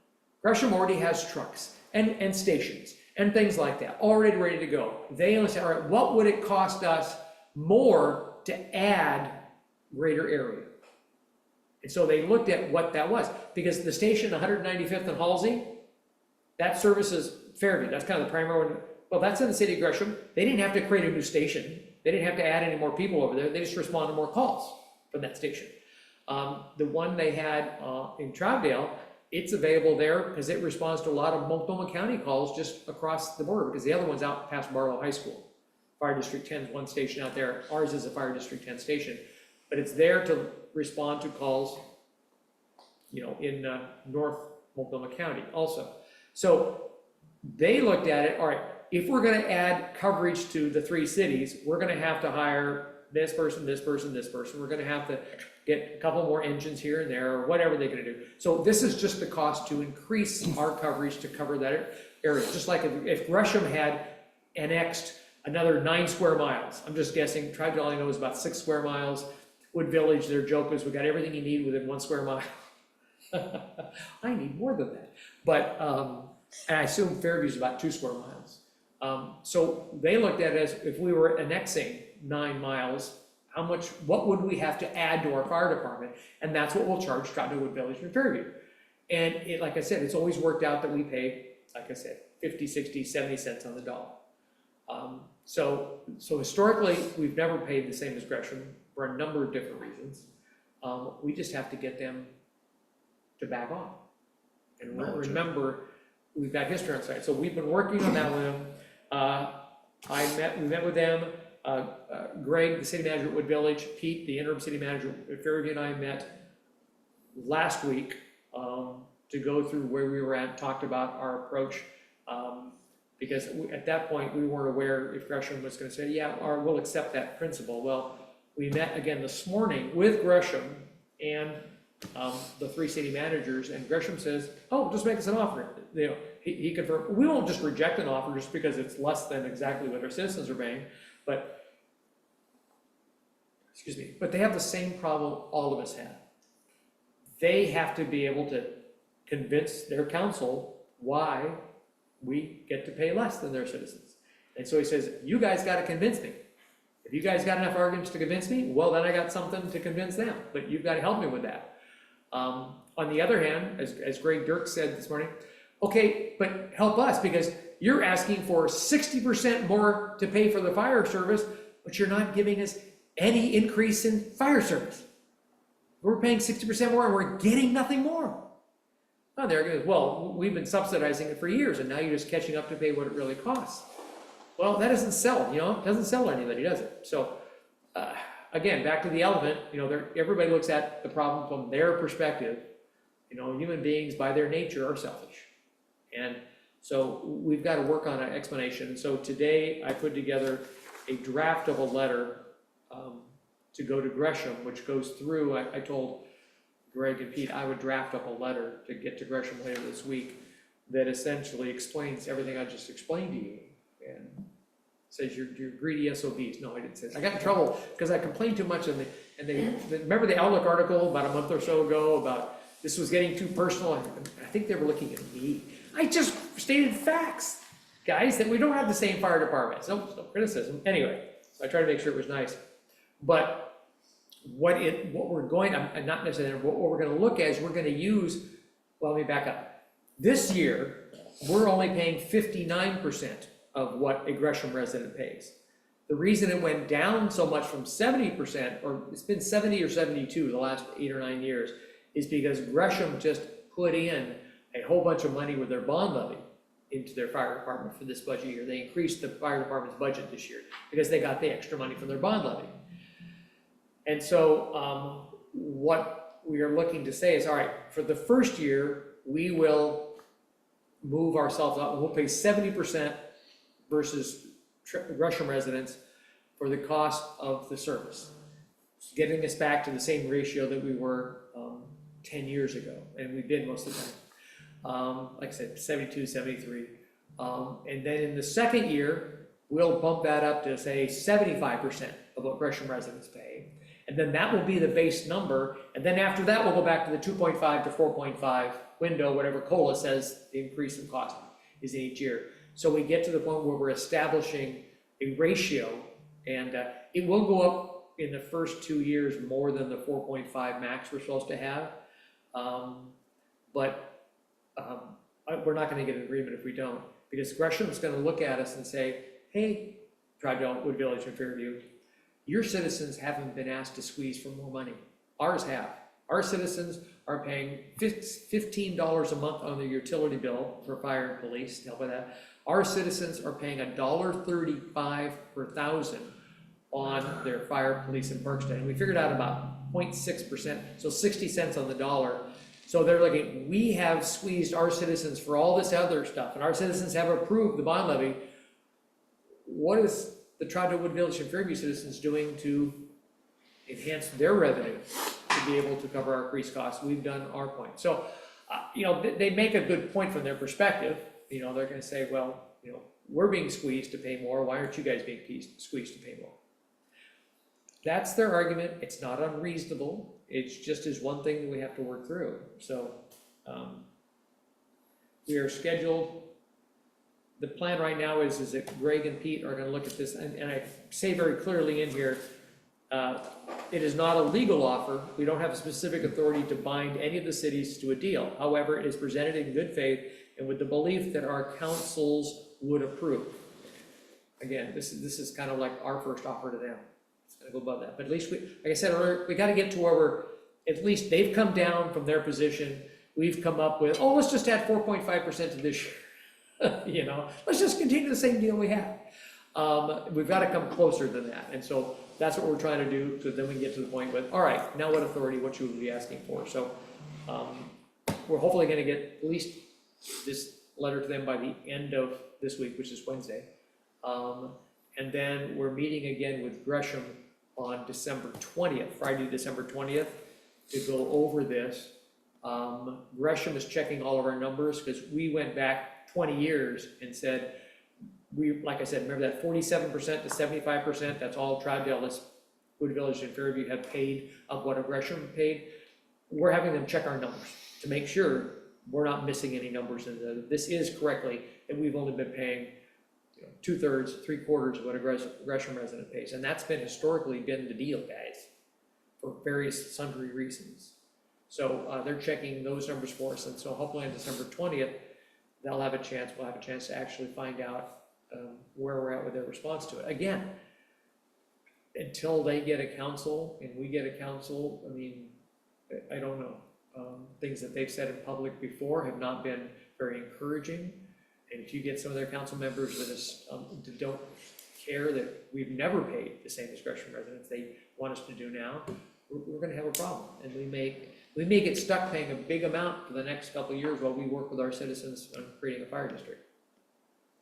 Gresham already has trucks and stations and things like that, already ready to go. They only said, all right, what would it cost us more to add greater area? And so they looked at what that was, because the station 195th and Halsey, that services Fairview. That's kind of the primary one. Well, that's in the city of Gresham. They didn't have to create a new station. They didn't have to add any more people over there. They just respond to more calls from that station. The one they had in Troutdale, it's available there because it responds to a lot of Multnomah County calls just across the border, because the other one's out past Barlow High School. Fire District 10 is one station out there. Ours is a Fire District 10 station, but it's there to respond to calls, you know, in North Multnomah County also. So they looked at it, all right, if we're going to add coverage to the 3 cities, we're going to have to hire this person, this person, this person. We're going to have to get a couple more engines here and there, or whatever they're going to do. So this is just the cost to increase our coverage to cover that area. Just like if Gresham had annexed another 9 square miles, I'm just guessing, Troutdale I know is about 6 square miles. Wood Village, their joke is we got everything you need within 1 square mile. I need more than that. But, and I assume Fairview's about 2 square miles. So they looked at it as if we were annexing 9 miles, what would we have to add to our fire department? And that's what we'll charge Troutdale, Wood Village, and Fairview. And it, like I said, it's always worked out that we pay, like I said, 50, 60, 70 cents on the dollar. So historically, we've never paid the same as Gresham for a number of different reasons. We just have to get them to back off. And remember, we've got history on site, so we've been working on that with them. We met with them, Greg, the city manager at Wood Village, Pete, the interim city manager at Fairview, and I met last week to go through where we were at, talked about our approach. Because at that point, we weren't aware if Gresham was gonna say, yeah, or we'll accept that principle. Well, we met again this morning with Gresham and the 3 city managers, and Gresham says, oh, just make us an offer. You know, he confirmed, we won't just reject an offer just because it's less than exactly what our citizens are paying, but, excuse me, but they have the same problem all of us have. They have to be able to convince their council why we get to pay less than their citizens. And so he says, you guys gotta convince me. If you guys got enough arguments to convince me, well, then I got something to convince them, but you've gotta help me with that. On the other hand, as Greg Dirk said this morning, okay, but help us, because you're asking for 60% more to pay for the fire service, but you're not giving us any increase in fire service. We're paying 60% more and we're getting nothing more. Oh, there it goes. Well, we've been subsidizing it for years and now you're just catching up to pay what it really costs. Well, that doesn't sell, you know, it doesn't sell to anybody, does it? So, again, back to the elephant, you know, everybody looks at the problem from their perspective. You know, human beings by their nature are selfish. And so we've got to work on an explanation. So today I put together a draft of a letter to go to Gresham, which goes through, I told Greg and Pete, I would draft up a letter to get to Gresham later this week that essentially explains everything I just explained to you. And says you're greedy SOBs. No, I didn't say that. I got in trouble because I complained too much and they remember the Outlook article about a month or so ago about this was getting too personal. I think they were looking at me. I just stated facts, guys, that we don't have the same fire department. No criticism. Anyway, so I tried to make sure it was nice. But what we're going, not necessarily, what we're going to look at is we're going to use, well, let me back up. This year, we're only paying 59% of what a Gresham resident pays. The reason it went down so much from 70%, or it's been 70 or 72 the last 8 or 9 years, is because Gresham just put in a whole bunch of money with their bond levy into their fire department for this budget year. They increased the fire department's budget this year because they got the extra money from their bond levy. And so what we are looking to say is, all right, for the first year, we will move ourselves up. We'll pay 70% versus Gresham residents for the cost of the service, getting us back to the same ratio that we were 10 years ago, and we've been most of the time. Like I said, 72, 73. And then in the second year, we'll bump that up to say 75% of what Gresham residents pay. And then that will be the base number. And then after that, we'll go back to the 2.5 to 4.5 window, whatever COLA says the increase in cost is in each year. So we get to the point where we're establishing a ratio, and it will go up in the first 2 years more than the 4.5 max we're supposed to have. But we're not going to get an agreement if we don't, because Gresham's going to look at us and say, hey, Troutdale, Wood Village, and Fairview, your citizens haven't been asked to squeeze for more money. Ours have. Our citizens are paying $15 a month on their utility bill for fire and police, to help with that. Our citizens are paying $1.35 per thousand on their fire, police, and Berkstead. And we figured out about 0.6%, so 60 cents on the dollar. So they're looking, we have squeezed our citizens for all this other stuff, and our citizens have approved the bond levy. What is the Troutdale, Wood Village, and Fairview citizens doing to enhance their revenue to be able to cover our increased costs? We've done our point. So, you know, they make a good point from their perspective. You know, they're going to say, well, you know, we're being squeezed to pay more. Why aren't you guys being squeezed to pay more? That's their argument. It's not unreasonable. It's just is one thing that we have to work through. So, we are scheduled. The plan right now is that Greg and Pete are going to look at this, and I say very clearly in here, it is not a legal offer. We don't have a specific authority to bind any of the cities to a deal. However, it is presented in good faith and with the belief that our councils would approve. Again, this is kind of like our first offer to them. It's going to go above that. But at least, like I said earlier, we got to get to where we're, at least they've come down from their position. we've come up with, oh, let's just add 4.5% to this year. You know, let's just continue the same deal we have. We've got to come closer than that. And so that's what we're trying to do, so then we can get to the point with, all right, now what authority, what should we be asking for? So we're hopefully going to get at least this letter to them by the end of this week, which is Wednesday. And then we're meeting again with Gresham on December 20th, Friday, December 20th, to go over this. Gresham is checking all of our numbers because we went back 20 years and said, like I said, remember that 47% to 75%, that's all Troutdale, Wood Village and Fairview have paid of what Gresham paid. We're having them check our numbers to make sure we're not missing any numbers, and this is correctly, and we've only been paying 2/3, 3/4 of what a Gresham resident pays, and that's been historically been the deal, guys, for various sundry reasons. So they're checking those numbers for us, and so hopefully on December 20th, we'll have a chance to actually find out where we're at with their response to it. Again, until they get a council and we get a council, I mean, I don't know. Things that they've said in public before have not been very encouraging. And if you get some of their council members that don't care that we've never paid the same as Gresham residents they want us to do now, we're gonna have a problem. And we may get stuck paying a big amount for the next couple of years while we work with our citizens on creating a fire district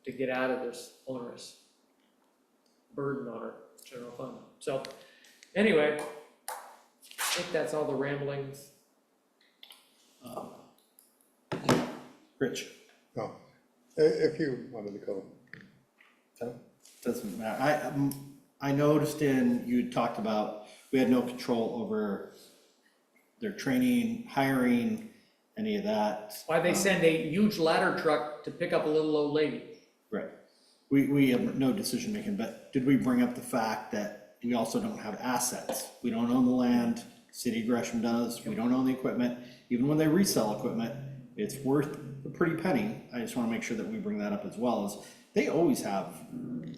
to get out of this onerous burden on our general fund. So anyway, I think that's all the ramblings. Rich? No, if you wanted to go. Doesn't matter. I noticed you talked about, we had no control over their training, hiring, any of that. Why they send a huge ladder truck to pick up a little old lady. Right. We have no decision making, but did we bring up the fact that we also don't have assets? We don't own the land, City of Gresham does, we don't own the equipment. Even when they resell equipment, it's worth a pretty penny. I just wanna make sure that we bring that up as well, as they always have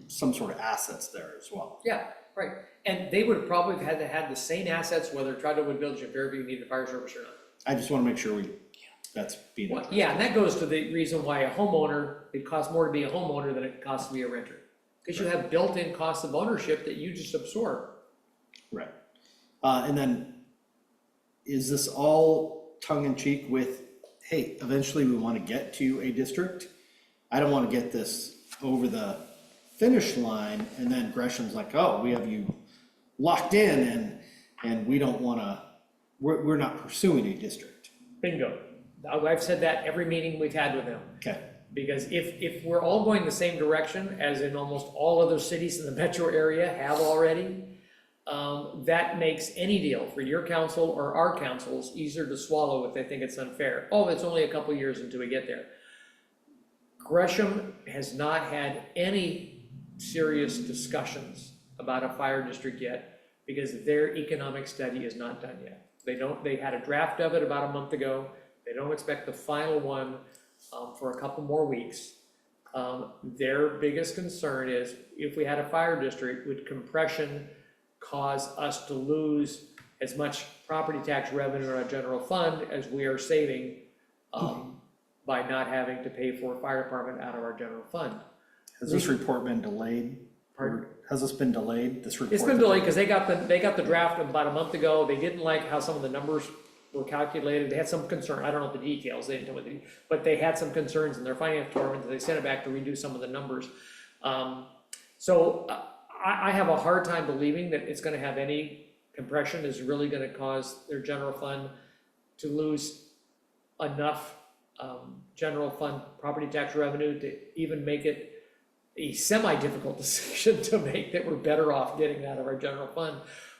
some sort of assets there as well. Yeah, right. And they would have probably had the same assets whether Troutdale, Wood Village, and Fairview needed a fire service or not. I just wanna make sure that's being Well, addressed. yeah, and that goes to the reason why a homeowner, it costs more to be a homeowner than it costs to be a renter. Because you have built-in costs of ownership that you just absorb. Right. And then, is this all tongue-in-cheek with, hey, eventually we want to get to a district? I don't want to get this over the finish line, and then Gresham's like, oh, we have you locked in, and we don't want to, we're not pursuing a district. Bingo. I've said that every meeting we've had with them. Okay. Because if we're all going the same direction, as in almost all other cities in the metro area have already, that makes any deal for your council or our councils easier to swallow if they think it's unfair. Oh, it's only a couple years until we get there. Gresham has not had any serious discussions about a fire district yet because their economic study is not done yet. They had a draft of it about a month ago. They don't expect the final one for a couple more weeks. Their biggest concern is if we had a fire district, would compression cause us to lose as much property tax revenue in our general fund as we are saving by not having to pay for a fire department out of our general fund. Has this report been delayed? Pardon? Has this been delayed, this report? It's been delayed because they got the draft about a month ago. They didn't like how some of the numbers were calculated. They had some concern. I don't know the details. They didn't tell me, but they had some concerns in their finance department. They sent it back to redo some of the numbers. So I have a hard time believing that it's going to have any compression is really going to cause their general fund to lose enough general fund property tax revenue to even make it a semi-difficult decision to make that we're better off getting it out of our general fund.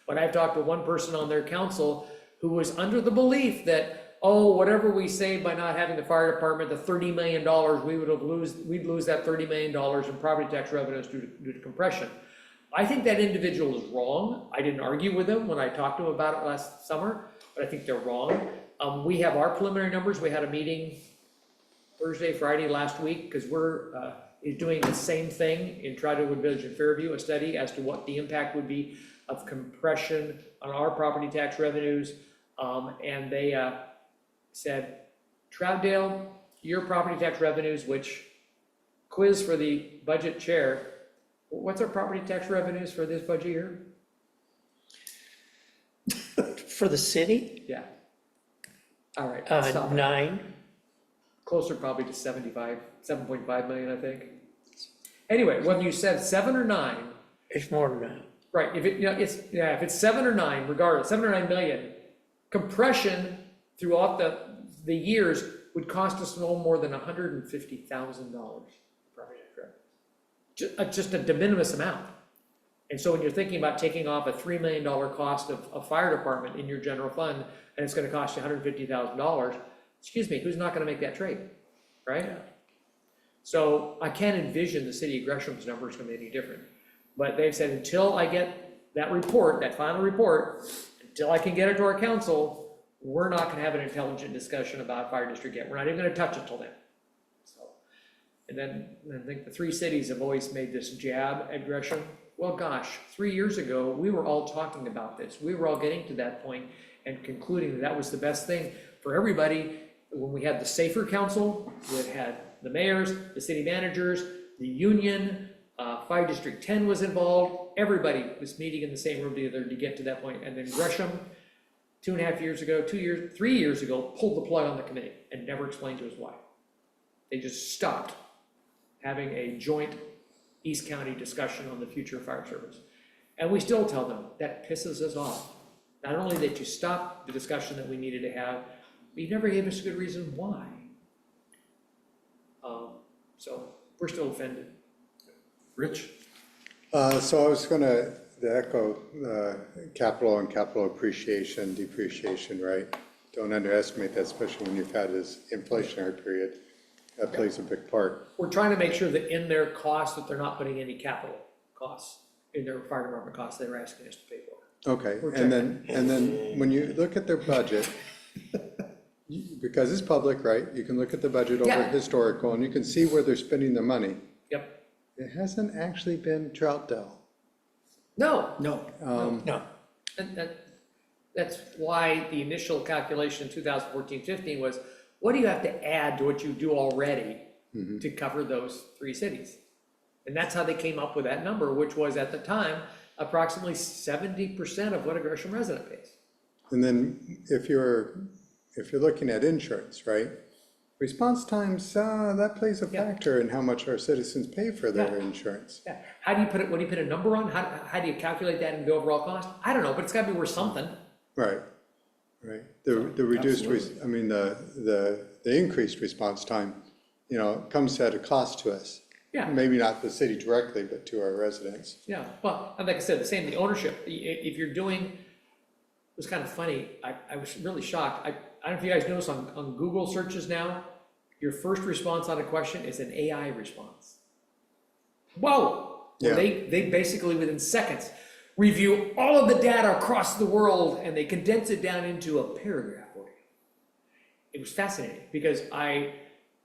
But I've talked to one person on their council who was under the belief that, oh, whatever we save by not having the fire department, the $30 million, we'd lose that $30 million in property tax revenues due to compression. I think that individual is wrong. I didn't argue with him when I talked to him about it last summer, but I think they're wrong. We have our preliminary numbers. We had a meeting Thursday, Friday last week, because we're doing the same thing in Troutdale, Wood Village, and Fairview, a study as to what the impact would be of compression on our property tax revenues. And they said Troutdale, your property tax revenues, which quiz for the budget chair, what's our property tax revenues for this budget year? For the city, Yeah. All right, stop. 9, Closer probably to 7.5 million, I think. Anyway, whether you said 7 or 9, it's more than that. right, if it, if it's 7 or 9, regardless, 7 or 9 million, compression throughout the years would cost us no more than $150,000 property tax revenue. Just a de minimis amount. And so when you're thinking about taking off a $3 million cost of a fire department in your general fund, and it's gonna cost you $150,000, excuse me, who's not gonna make that trade, right? So I can't envision the city of Gresham's numbers gonna be any different. But they've said, until I get that report, that final report, until I can get it to our council, we're not gonna have an intelligent discussion about fire district yet. We're not even gonna touch it till then. So, and then I think the 3 cities have always made this jab at Gresham. Well, gosh, 3 years ago, we were all talking about this. We were all getting to that point and concluding that that was the best thing for everybody. When we had the Safer Council, that had the mayors, the city managers, the union, Fire District 10 was involved. Everybody was meeting in the same room together to get to that point. And then Gresham, 2.5 years ago, 3 years ago, pulled the plug on the committee and never explained to us why. They just stopped having a joint East County discussion on the future of fire service. And we still tell them, that pisses us off. Not only that you stopped the discussion that we needed to have, but you never gave us a good reason why. So we're still offended. Rich? So I was gonna echo capital and capital appreciation, depreciation, right? Don't underestimate that, especially when you've had this inflationary period. That plays a big part. We're trying to make sure that in their costs, that they're not putting any capital costs in their fire department costs they're asking us to pay for. Okay, and then when you look at their budget, because it's public, right? You can look at the budget over Yeah. historical and you can see where they're spending their money. Yep. It hasn't actually been Troutdale. No, No. No, and that's why the initial calculation in 2014-15 was, what do you have to add to what you do already to cover those 3 cities? And that's how they came up with that number, which was at the time, approximately 70% of what a Gresham resident pays. And then if you're looking at insurance, right? Response times, that plays a factor in how much our citizens pay for their insurance. Yeah, how do you put it, what do you put a number on? How do you calculate that in the overall cost? I don't know, but it's gotta be worth something. Right, right. The reduced, I mean, the increased response time, comes at a cost to us. Yeah. Maybe not the city directly, but to our residents. Yeah, well, and like I said, the ownership, if you're doing, it was kind of funny, I was really shocked. I don't know if you guys notice on Google searches now, your first response on a question is an AI response. Whoa! Yeah. They basically, within seconds, review all of the data across the world and they condense it down into a paragraph for you. It was fascinating because I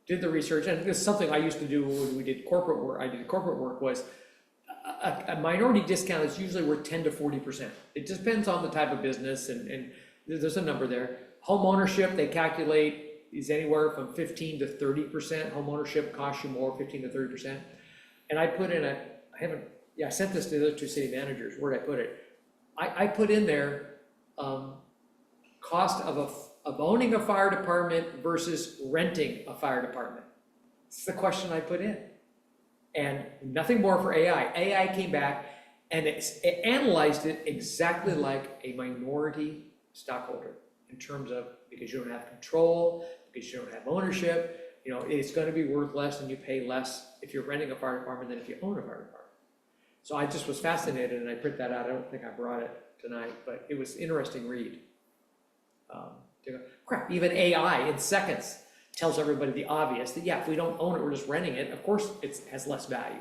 did the research, and this is something I used to do when we did corporate work. I did corporate work was a minority discount is usually worth 10 to 40%. It depends on the type of business, and there's a number there. Home ownership, they calculate, is anywhere from 15 to 30%. Home ownership costs you more, 15 to 30%. And I put in I sent this to the other 2 city managers. Where'd I put it? I put in there cost of owning a fire department versus renting a fire department. It's the question I put in. And nothing more for AI. AI came back and it analyzed it exactly like a minority stockholder in terms of, because you don't have control, because you don't have ownership, it's gonna be worth less and you pay less if you're renting a fire department than if you own a fire department. So I just was fascinated and I print that out. I don't think I brought it tonight, but it was interesting read. Crap, even AI in seconds tells everybody the obvious, that if we don't own it, we're just renting it, of course it has less value.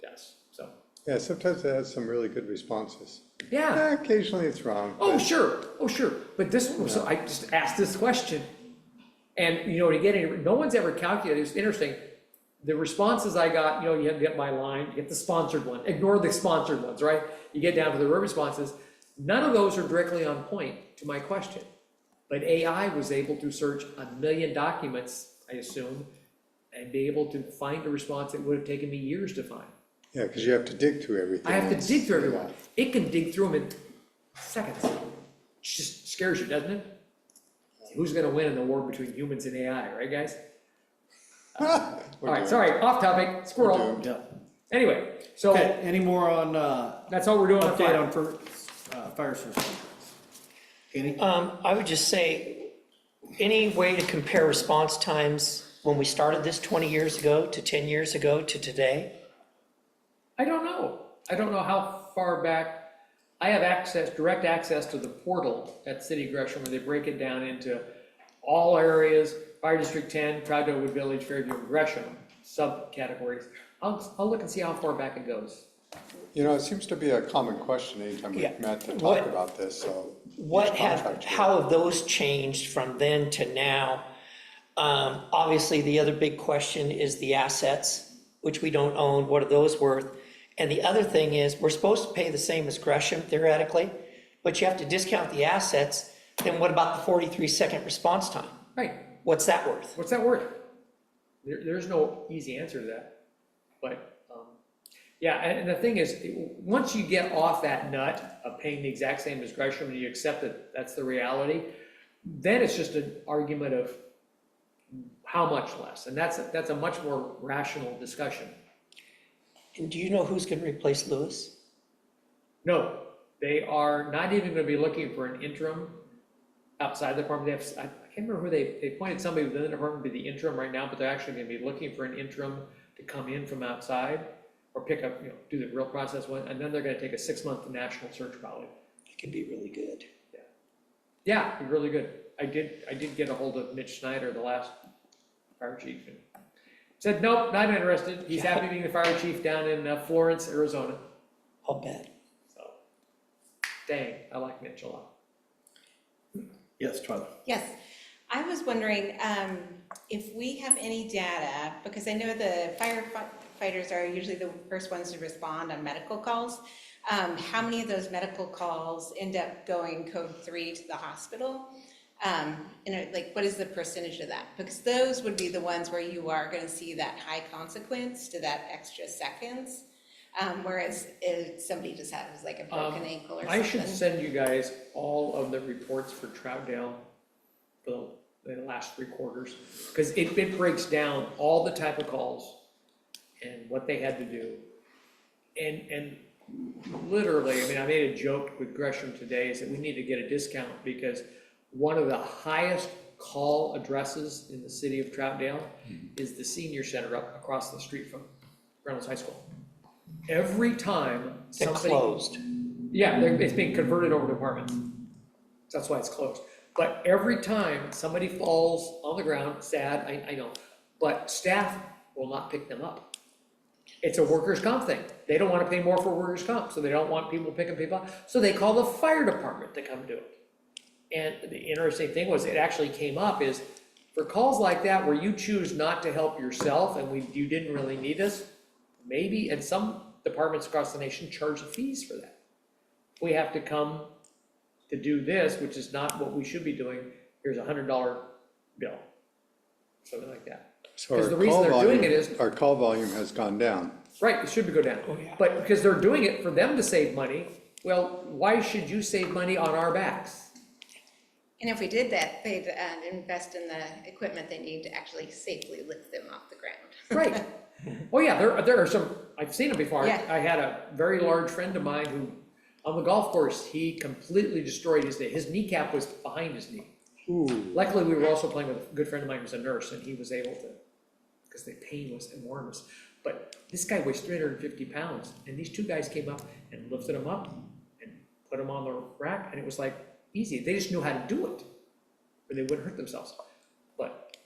Yes, so. Yeah, sometimes it has some really good responses. Yeah. Occasionally it's wrong. Oh, sure, but this one, so I just asked this question. And, to get it, no one's ever calculated, it's interesting. The responses I got, you have to get my line, you get the sponsored one, ignore the sponsored ones, right? You get down to the real responses. None of those are directly on point to my question. But AI was able to search 1 million documents, I assume, and be able to find a response that would have taken me years to find. Yeah, because you have to dig through everything. I have to It's- dig through everyone. It can dig through them in seconds. It just scares you, doesn't it? Who's gonna win in the war between humans and AI, right, guys? All right, sorry, off topic, squirrel. doomed. Yeah. Anyway, so Okay, any more on, that's all we're doing on update fire. on fire service contracts? Kenny? I would just say, any way to compare response times when we started this 20 years ago to 10 years ago to today? I don't know. I don't know how far back. I have access, direct access to the portal at City of Gresham where they break it down into all areas, Fire District 10, Troutdale, Wood Village, Fairview, and Gresham, subcategories. I'll look and see how far back it goes. You know, it seems to be a common question anytime Yeah. we've met to What- talk about this, so. What each have, contractor- how have those changed from then to now? Obviously, the other big question is the assets, which we don't own, what are those worth? And the other thing is, we're supposed to pay the same as Gresham theoretically, but you have to discount the assets, then what about the 43-second response time? Right. What's that worth? What's that worth? There's no easy answer to that. But, yeah, and the thing is, once you get off that nut of paying the exact same as Gresham and you accept that that's the reality, then it's just an argument of how much less. And that's a much more rational discussion. And do you know who's gonna replace Lewis? No, they are not even gonna be looking for an interim outside the department. I can't remember who they appointed somebody within the department to be the interim right now, but they're actually gonna be looking for an interim to come in from outside or pick up, do the real process one, and then they're gonna take a 6-month national search probably. It could be really good. Yeah, it'd be really good. I did get a hold of Mitch Snyder, the last fire chief, and said, nope, not interested. He's happy being the fire chief down in Florence, Arizona. I'll bet. So, dang, I like Mitch a lot. Yes, Twyla. Yes, I was wondering if we have any data, because I know the firefighters are usually the first ones to respond on medical calls. How many of those medical calls end up going code 3 to the hospital? Like, what is the percentage of that? Because those would be the ones where you are gonna see that high consequence to that extra seconds. Whereas if somebody just has like a broken ankle or something. I should send you guys all of the reports for Troutdale for the last 3 quarters, because it breaks down all the type of calls and what they had to do. And literally, I mean, I made a joke with Gresham today, is that we need to get a discount because one of the highest call addresses in the city of Troutdale is the senior center up across the street from Reynolds High School. Every time They're somebody. closed. Yeah, it's being converted over to apartments. That's why it's closed. But every time somebody falls on the ground, sad, I know, but staff will not pick them up. It's a workers' comp thing. They don't want to pay more for workers' comp, so they don't want people picking people up. So they call the fire department to come do it. And the interesting thing was, it actually came up is, for calls like that where you choose not to help yourself and you didn't really need us, maybe, and some departments across the nation charge fees for that. We have to come to do this, which is not what we should be doing. Here's a $100 bill, something like that. So 'Cause our the reason call they're doing volume- it is- Our call volume has gone down. Right, it should go down. Oh, yeah. But because they're doing it for them to save money, well, why should you save money on our backs? And if we did that, they'd invest in the equipment they need to actually safely lift them off the ground. Right. Oh, yeah, there are some, I've seen them before. Yeah. I had a very large friend of mine who, on the golf course, he completely destroyed his knee. His kneecap was behind his knee. Ooh, Luckily, we were also playing with a good friend of mine who's a nurse, and he was able to, because the pain was enormous. But this guy weighs 350 pounds, and these 2 guys came up and lifted him up and put him on the rack, and it was like easy. They just knew how to do it, or they wouldn't hurt themselves. But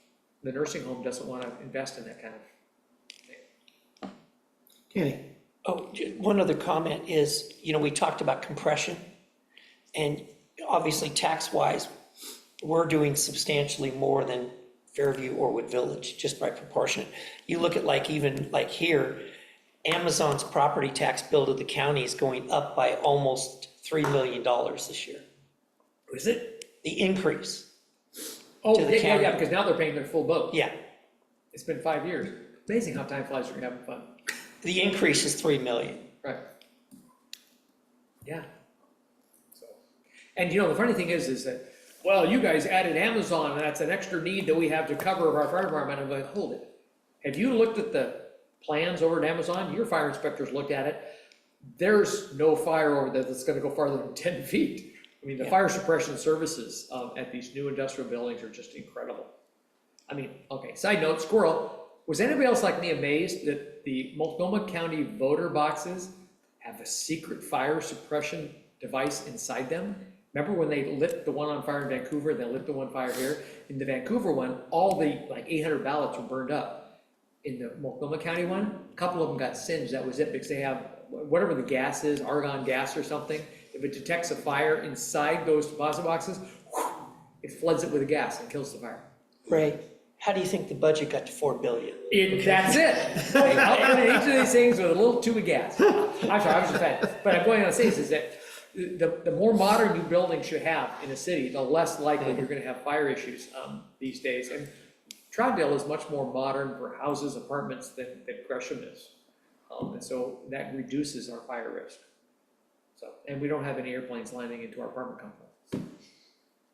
the nursing home doesn't want to invest in that kind of thing. Kenny? Oh, one other comment is, we talked about compression, and obviously tax-wise, we're doing substantially more than Fairview or Wood Village, just by proportion. You look at even here, Amazon's property tax bill to the county is going up by almost $3 million this year. Is it? The increase. Oh, to the yeah, county. because now they're paying their full boat. Yeah, It's been 5 years. Amazing how time flies when you're having fun. the increase is 3 million. Right. Yeah. So, and you know, the funny thing is that, well, you guys added Amazon, and that's an extra need that we have to cover our fire department. I'm like, hold it. Have you looked at the plans over at Amazon? Your fire inspectors looked at it. There's no fire over there that's gonna go farther than 10 feet. I mean, the fire suppression services, at these new industrial buildings are just incredible. I mean, okay, side note, squirrel, was anybody else like me amazed that the Multnomah County voter boxes have a secret fire suppression device inside them? Remember when they lit the one on fire in Vancouver, they lit the one fire here? In the Vancouver one, all the like 800 ballots were burned up. In the Multnomah County one, a couple of them got singed, that was it, because they have whatever the gas is, argon gas or something. If it detects a fire inside those deposit boxes, it floods it with the gas and kills the fire. Ray, how do you think the budget got to 4 billion? That's it. They output each of these things with a little tube of gas. I'm sorry, I was just saying. But I'm going on to say is that the more modern your building should have in a city, the less likely you're gonna have fire issues these days. And Troutdale is much more modern for houses, apartments than Gresham is. And so that reduces our fire risk. So, and we don't have any airplanes landing into our apartment complex.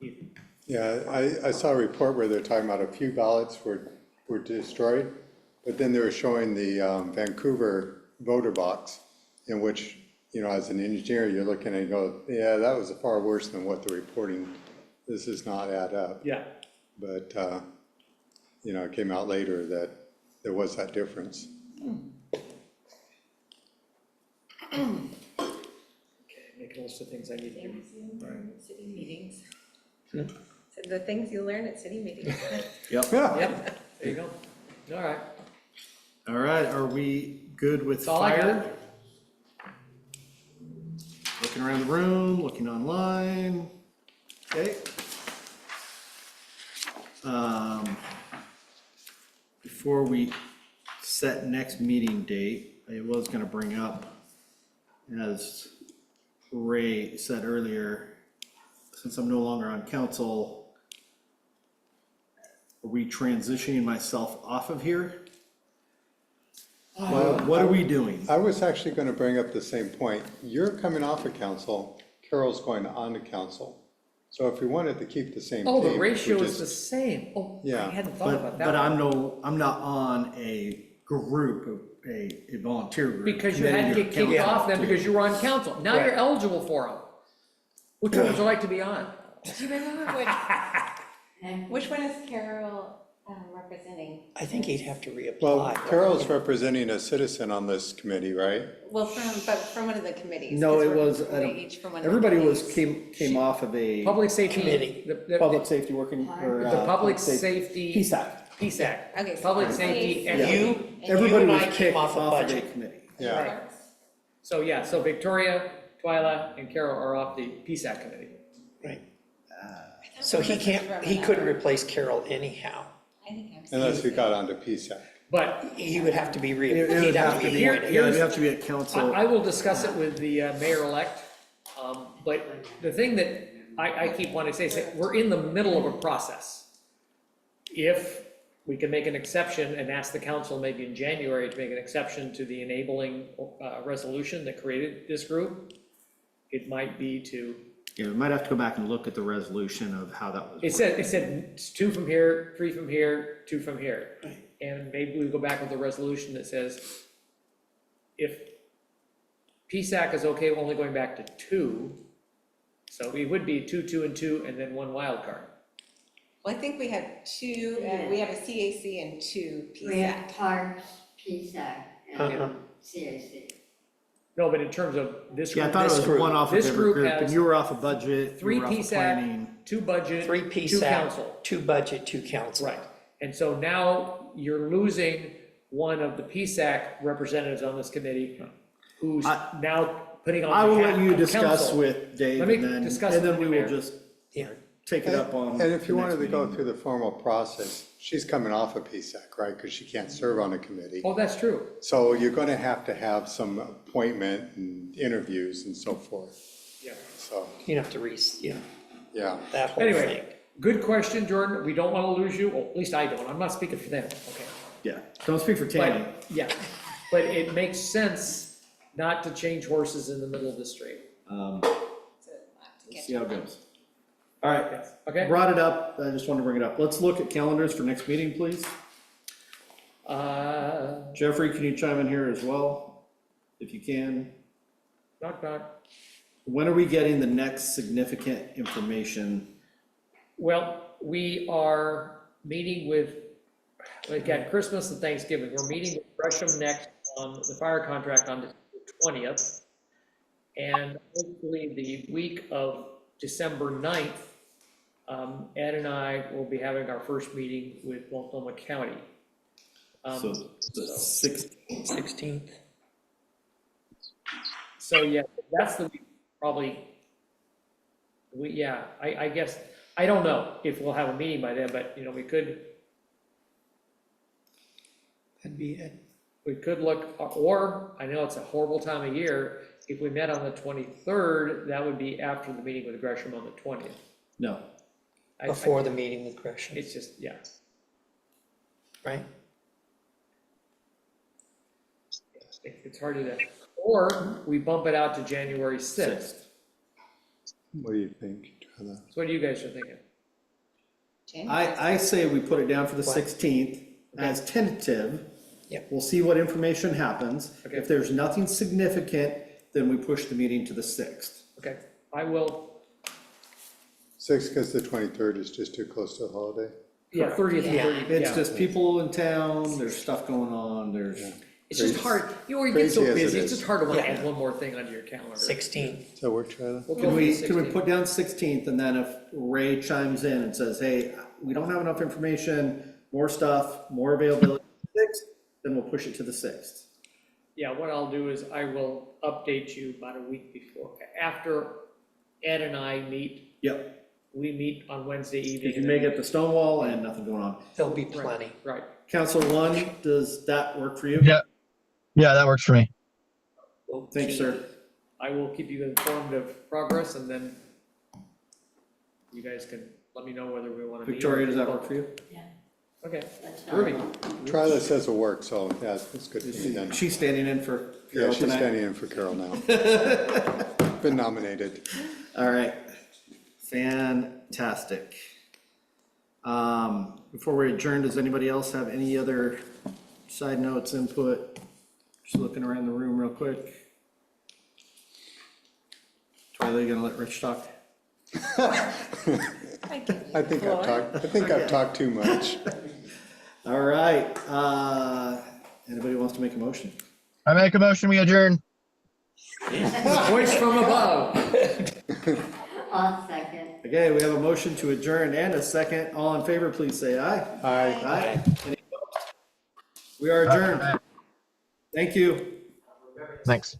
either. Yeah, I saw a report where they're talking about a few ballots were destroyed, but then they were showing the Vancouver voter box, in which, you know, as an engineer, you're looking and you go, yeah, that was far worse than what the reporting, this does not add up. Yeah, But, you know, it came out later that there was that difference. okay, make a list of things I need to do. Things you learn at city meetings. Hmm. So the things you learn at city meetings. Yep. Yep, there you go. All right. All right, are we good with That's all I fire? got. Looking around the room, looking online. Okay. Before we set next meeting date, I was gonna bring up, as Ray said earlier, since I'm no longer on council, are we transitioning myself off of here? What are we doing? I was actually going to bring up the same point. You're coming off of council, Carol's going on to council. So if we wanted to keep the same Oh, the team, ratio we is the just- same. Oh, I Yeah, hadn't thought about that. But one. I'm not on a group, a volunteer group. Because you had to committee get or kicked council. off then because you were on council. Now you're Right. eligible for them. Which one would you like to be on? Do you remember which one is Carol representing? I think he'd have to reapply. Well, Carol's representing a citizen on this committee, right? Well, from one of the committees. No, 'cause it we're was, each from one of the everybody was, committees. came off of a Public safety. Committee. public safety working, or. The public safety. PSAC. PSAC. Okay, so Public public safety. safety. and- You, Everybody and was I came kicked off off a of a budget. committee. Yeah. Right. So yeah, so Victoria, Twyla, and Carol are off the PSAC committee. Right. So he can't, he couldn't replace Carol anyhow. I think I'm. Unless we got onto PSAC. But He would have to be It would have to be, yeah, reappointed. it'd have to be a council. I will discuss it with the mayor-elect. But the thing that I keep wanting to say is that we're in the middle of a process. If we can make an exception and ask the council maybe in January to make an exception to the enabling resolution that created this group, it might be to, Yeah, we might have to go back and look at the resolution of how that was. it said it's 2 from here, 3 from here, 2 from here. And maybe we go back with a resolution that says, if PSAC is okay, only going back to 2, so it would be 2, 2, and 2, and then 1 wild card. Well, I think we have two, we have a CAC and two We have PSAC. Parks, PSAC, Uh-huh. and CAC. No, but in terms of this Yeah, I group, thought it this was group, one off of this every group group, and has you were off of budget, you 3 were off of PSAC, planning. 2 budget, 3 2 PSAC, council. 2 budget, 2 council. Right, and so now you're losing one of the PSAC representatives on this committee, who's now putting on I will behalf let you of discuss council. with Dave, Let me and then, discuss and with then we the will mayor. just Yeah. take it up on. And if you the next wanted to go meeting. through the formal process, she's coming off of PSAC, right? Because she can't serve on a committee. Oh, that's true. So you're going to have some appointment and interviews and so forth. Yeah. So, You have to yeah, yeah. that whole Anyway, thing. Good question, Jordan. We don't want to lose you. Well, at least I don't. I'm not speaking for them. Okay. Yeah, don't speak for Tammy. But, yeah, but it makes sense not to change horses in the middle of the street. See how it goes. All right, Okay? brought it up, I just wanted to bring it up. Let's look at calendars for next meeting, please. Jeffrey, can you chime in here as well, if you can? Knock, knock. When are we getting the next significant information? Well, we are meeting with, we've got Christmas and Thanksgiving. We're meeting with Gresham next on the fire contract on the 20th. And hopefully the week of December 9th, Ed and I will be having our first meeting with Multnomah County. So the 16th. 16th. So yeah, that's the week, probably, I guess, I don't know if we'll have a meeting by then, but, we could, That'd be it. we could look, or, I know it's a horrible time of year, if we met on the 23rd, that would be after the meeting with Gresham on the 20th. No, Before the meeting with Gresham, It's just, yeah, right? it's hard to do that. Or we bump it out to January 6th. What do you think, Tyler? So what do you guys are thinking? I say we put it down for the What? 16th as tentative. Yep. We'll see what information happens. Okay. If there's nothing significant, then we push the meeting to the 6th. Okay, I will, 6, because the 23rd is just too close to the holiday. yeah, 30th and Yeah. 30th, It's yeah. just people in town, there's stuff going on, there's, It's just hard, you get so Crazy as it busy, it's is. just hard to want to Yeah. add one more thing onto your calendar. 16th. Does that work, Tyler? We'll go can for we, the can we 16th. put down 16th, and then if Ray chimes in and says, hey, we don't have enough information, more stuff, more availability, 6th, then we'll push it to the 6th. Yeah, what I'll do is I will update you about a week before, after Ed and I meet, Yep, we meet on Wednesday evening. if you make it to Stonewall and nothing going on. There'll be Right, plenty. right. Council 1, does that work for you? Yeah. Yeah, that works for me. Thanks, sir. I will keep you informed of progress, and then you guys can let me know whether we want to meet. Victoria, does that work for you? Yeah, Okay, that's groovy. fine. Tryla says it'll work, so yeah, it's good for me then. She's standing in for Yeah, Carol she's tonight. standing in for Carol now. Been nominated. All right, fantastic. Before we adjourn, does anybody else have any other side notes, input? Just looking around the room real quick. Tyler, you gonna let Rich talk? I think I've talked too much. All right, anybody wants to make a motion? I make a motion, we adjourn. Voice from above. I'll second. Okay, we have a motion to adjourn and a second. All in favor, please say aye. Aye. Aye. Any opposed? We are adjourned. Thank you. Thanks.